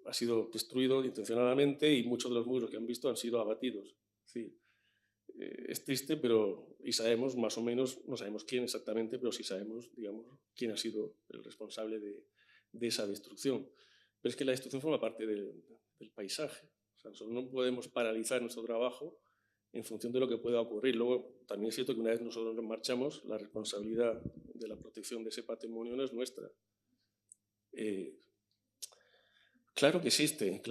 ha sido destruido intencionadamente y muchos de los muros que han visto han sido abatidos. Es decir, es triste, pero y sabemos más o menos, no sabemos quién exactamente, pero sí sabemos, digamos, quién ha sido el responsable de esa destrucción. Pero es que la destrucción forma parte del paisaje. O sea, nosotros no podemos paralizar nuestro trabajo en función de lo que pueda ocurrir. Luego, también es cierto que una vez nosotros nos marchamos, la responsabilidad de la protección de ese patrimonio no es nuestra. Claro que existe,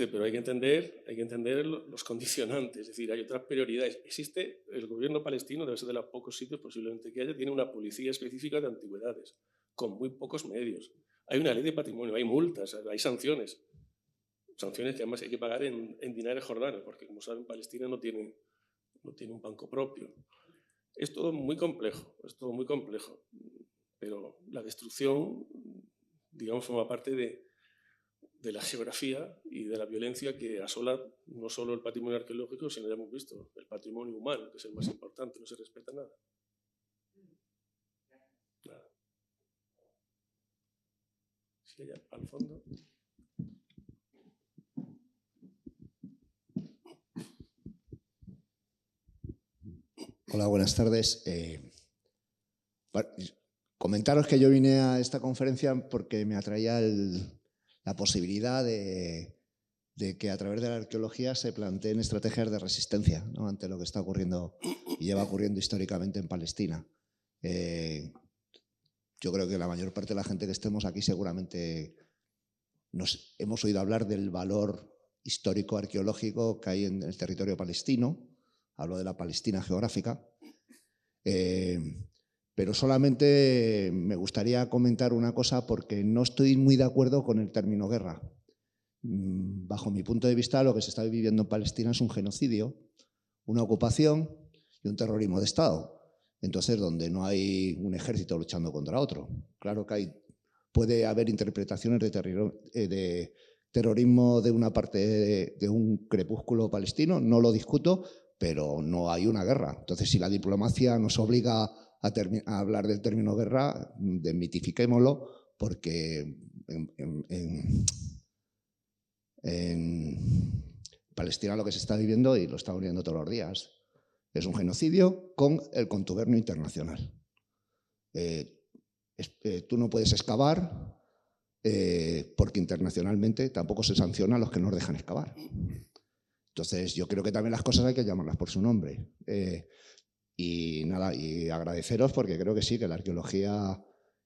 pero hay que entender los condicionantes, es decir, hay otras prioridades. Existe, el gobierno palestino, debe ser de los pocos sitios posiblemente que haya, tiene una policía específica de antigüedades, con muy pocos medios. Hay una ley de patrimonio, hay multas, hay sanciones. Sanciones que además hay que pagar en dinares jordanos, porque como saben, Palestina no tiene un banco propio. Es todo muy complejo, pero la destrucción, digamos, forma parte de la geografía y de la violencia que asola no solo el patrimonio arqueológico, sino, ya hemos visto, el patrimonio humano, que es el más importante, no se respeta nada. Sí, allá al fondo. Hola, buenas tardes. Comentaros que yo vine a esta conferencia porque me atraía la posibilidad de que a través de la arqueología se planteen estrategias de resistencia, ¿no?, ante lo que está ocurriendo y lleva ocurriendo históricamente en Palestina. Yo creo que la mayor parte de la gente que estemos aquí seguramente nos hemos oído hablar del valor histórico arqueológico que hay en el territorio palestino. Hablo de la Palestina geográfica. Pero solamente me gustaría comentar una cosa porque no estoy muy de acuerdo con el término guerra. Bajo mi punto de vista, lo que se está viviendo en Palestina es un genocidio, una ocupación y un terrorismo de Estado. Entonces, donde no hay un ejército luchando contra otro. Claro que puede haber interpretaciones de terrorismo de una parte de un crepúsculo palestino, no lo discuto, pero no hay una guerra. Entonces, si la diplomacia nos obliga a hablar del término guerra, desmitifiquémoslo, porque en Palestina lo que se está viviendo, y lo está viviendo todos los días, es un genocidio con el contubernio internacional. Tú no puedes excavar porque internacionalmente tampoco se sanciona a los que nos dejan excavar. Entonces, yo creo que también las cosas hay que llamarlas por su nombre. Y nada, y agradeceros porque creo que sí, que la arqueología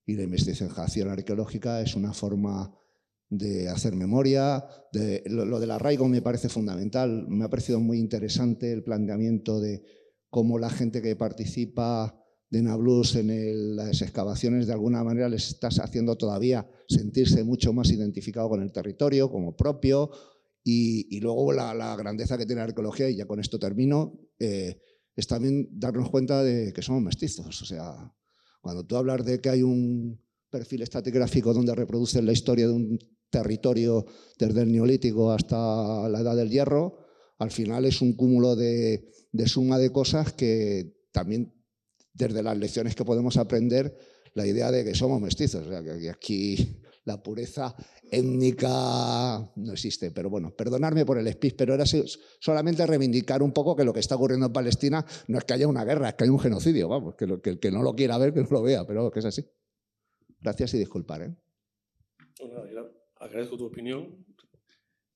y la investigación arqueológica es una forma de hacer memoria. Lo del arraigo me parece fundamental. Me ha parecido muy interesante el planteamiento de cómo la gente que participa de Nablus en las excavaciones de alguna manera les estás haciendo todavía sentirse mucho más identificado con el territorio como propio. Y luego la grandeza que tiene la arqueología, y ya con esto termino, es también darnos cuenta de que somos mestizos. O sea, cuando tú hablas de que hay un perfil estratigráfico donde reproducen la historia de un territorio desde el Neolítico hasta la Edad del Hierro, al final es un cúmulo de suma de cosas que también, desde las lecciones que podemos aprender, la idea de que somos mestizos. O sea, que aquí la pureza étnica no existe. Pero bueno, perdonadme por el speech, pero era solamente reivindicar un poco que lo que está ocurriendo en Palestina no es que haya una guerra, es que hay un genocidio. Vamos, que el que no lo quiera ver, que no lo vea, pero que es así. Gracias y disculpar. Bueno, agradezco tu opinión.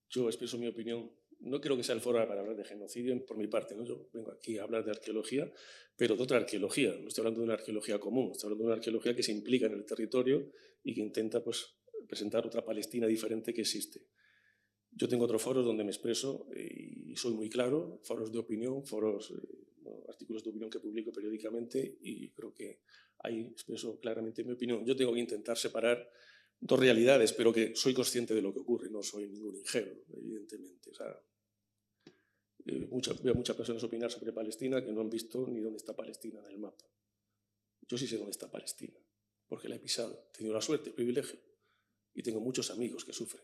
Yo expreso mi opinión. No creo que sea el foro para hablar de genocidio por mi parte, ¿no? Yo vengo aquí a hablar de arqueología, pero de otra arqueología. No estoy hablando de una arqueología común, estoy hablando de una arqueología que se implica en el territorio y que intenta, pues, presentar otra Palestina diferente que existe. Yo tengo otros foros donde me expreso y soy muy claro, foros de opinión, artículos de opinión que publico periódicamente, y creo que ahí expreso claramente mi opinión. Yo tengo que intentar separar dos realidades, pero que soy consciente de lo que ocurre, no soy ningún ingenuo, evidentemente. O sea, veo a muchas personas opinar sobre Palestina que no han visto ni dónde está Palestina en el mapa. Yo sí sé dónde está Palestina, porque la he pisado, he tenido la suerte, el privilegio, y tengo muchos amigos que sufren.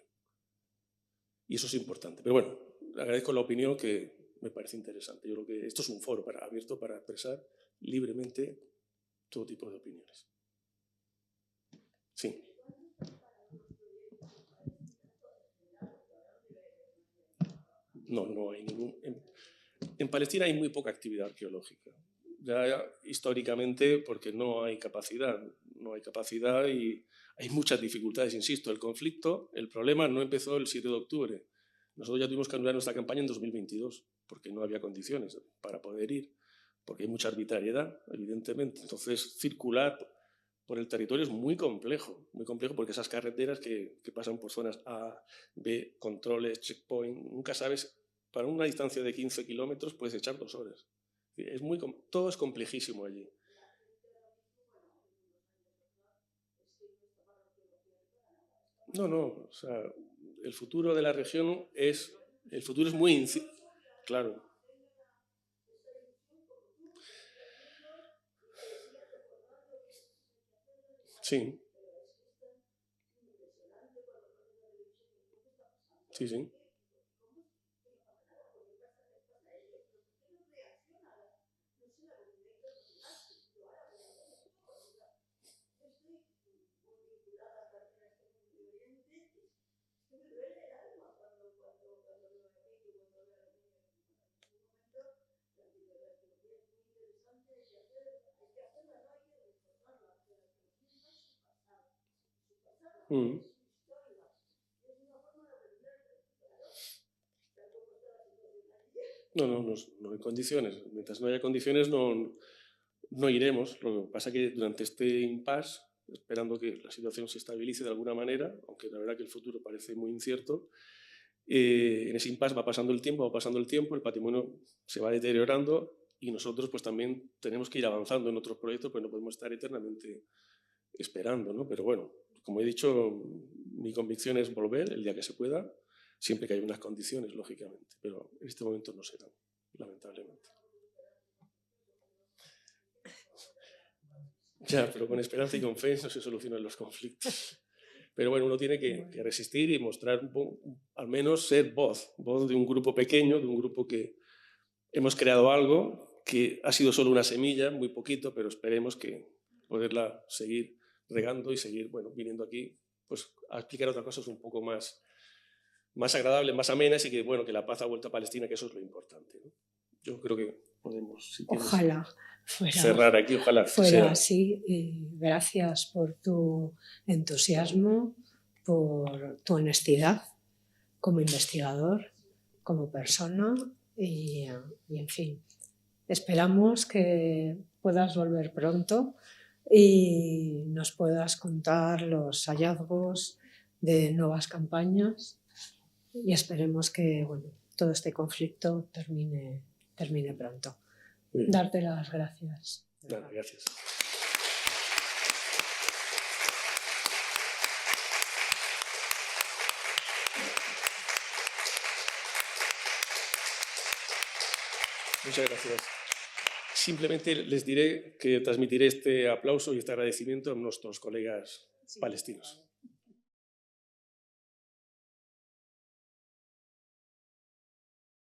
Y eso es importante. Pero bueno, agradezco la opinión, que me parece interesante. Yo creo que esto es un foro abierto para expresar libremente todo tipo de opiniones. Sí. No hay ningún... En Palestina hay muy poca actividad arqueológica. Ya históricamente, porque no hay capacidad y hay muchas dificultades, insisto. El conflicto, el problema no empezó el 7 de octubre. Nosotros ya tuvimos que anular nuestra campaña en 2022, porque no había condiciones para poder ir, porque hay mucha arbitrariedad, evidentemente. Entonces, circular por el territorio es muy complejo porque esas carreteras que pasan por zonas A, B, controles, checkpoint, nunca sabes, para una distancia de 15 kilómetros puedes echar 2 horas. Todo es complejísimo allí. No, o sea, el futuro de la región es muy incierto, claro. Sí. Sí. No hay condiciones. Mientras no haya condiciones no iremos. Lo que pasa es que durante este impasse, esperando que la situación se estabilice de alguna manera, aunque la verdad que el futuro parece muy incierto, en ese impasse va pasando el tiempo, el patrimonio se va deteriorando y nosotros pues también tenemos que ir avanzando en otros proyectos, pues no podemos estar eternamente esperando, ¿no? Pero bueno, como he dicho, mi convicción es volver el día que se pueda, siempre que haya unas condiciones, lógicamente, pero en este momento no serán, lamentablemente. Ya, pero con esperanza y con fe no se solucionan los conflictos. Pero bueno, uno tiene que resistir y mostrar, al menos ser voz de un grupo pequeño, de un grupo que hemos creado algo que ha sido solo una semilla, muy poquito, pero esperemos que poderla seguir regando y seguir, bueno, viniendo aquí pues, a explicar otras cosas un poco más agradables, más amenas y que, bueno, que la paz ha vuelto a Palestina, que eso es lo importante, ¿no? Yo creo que podemos, si quieres, ojalá cerrar aquí, ojalá fuera así. Y gracias por tu entusiasmo, por tu honestidad como investigador, como persona y en fin, esperamos que puedas volver pronto y nos puedas contar los hallazgos de nuevas campañas y esperemos que todo este conflicto termine pronto. Darte las gracias. Gracias. Muchas gracias. Simplemente les diré que transmitiré este aplauso y este agradecimiento a nuestros colegas palestinos.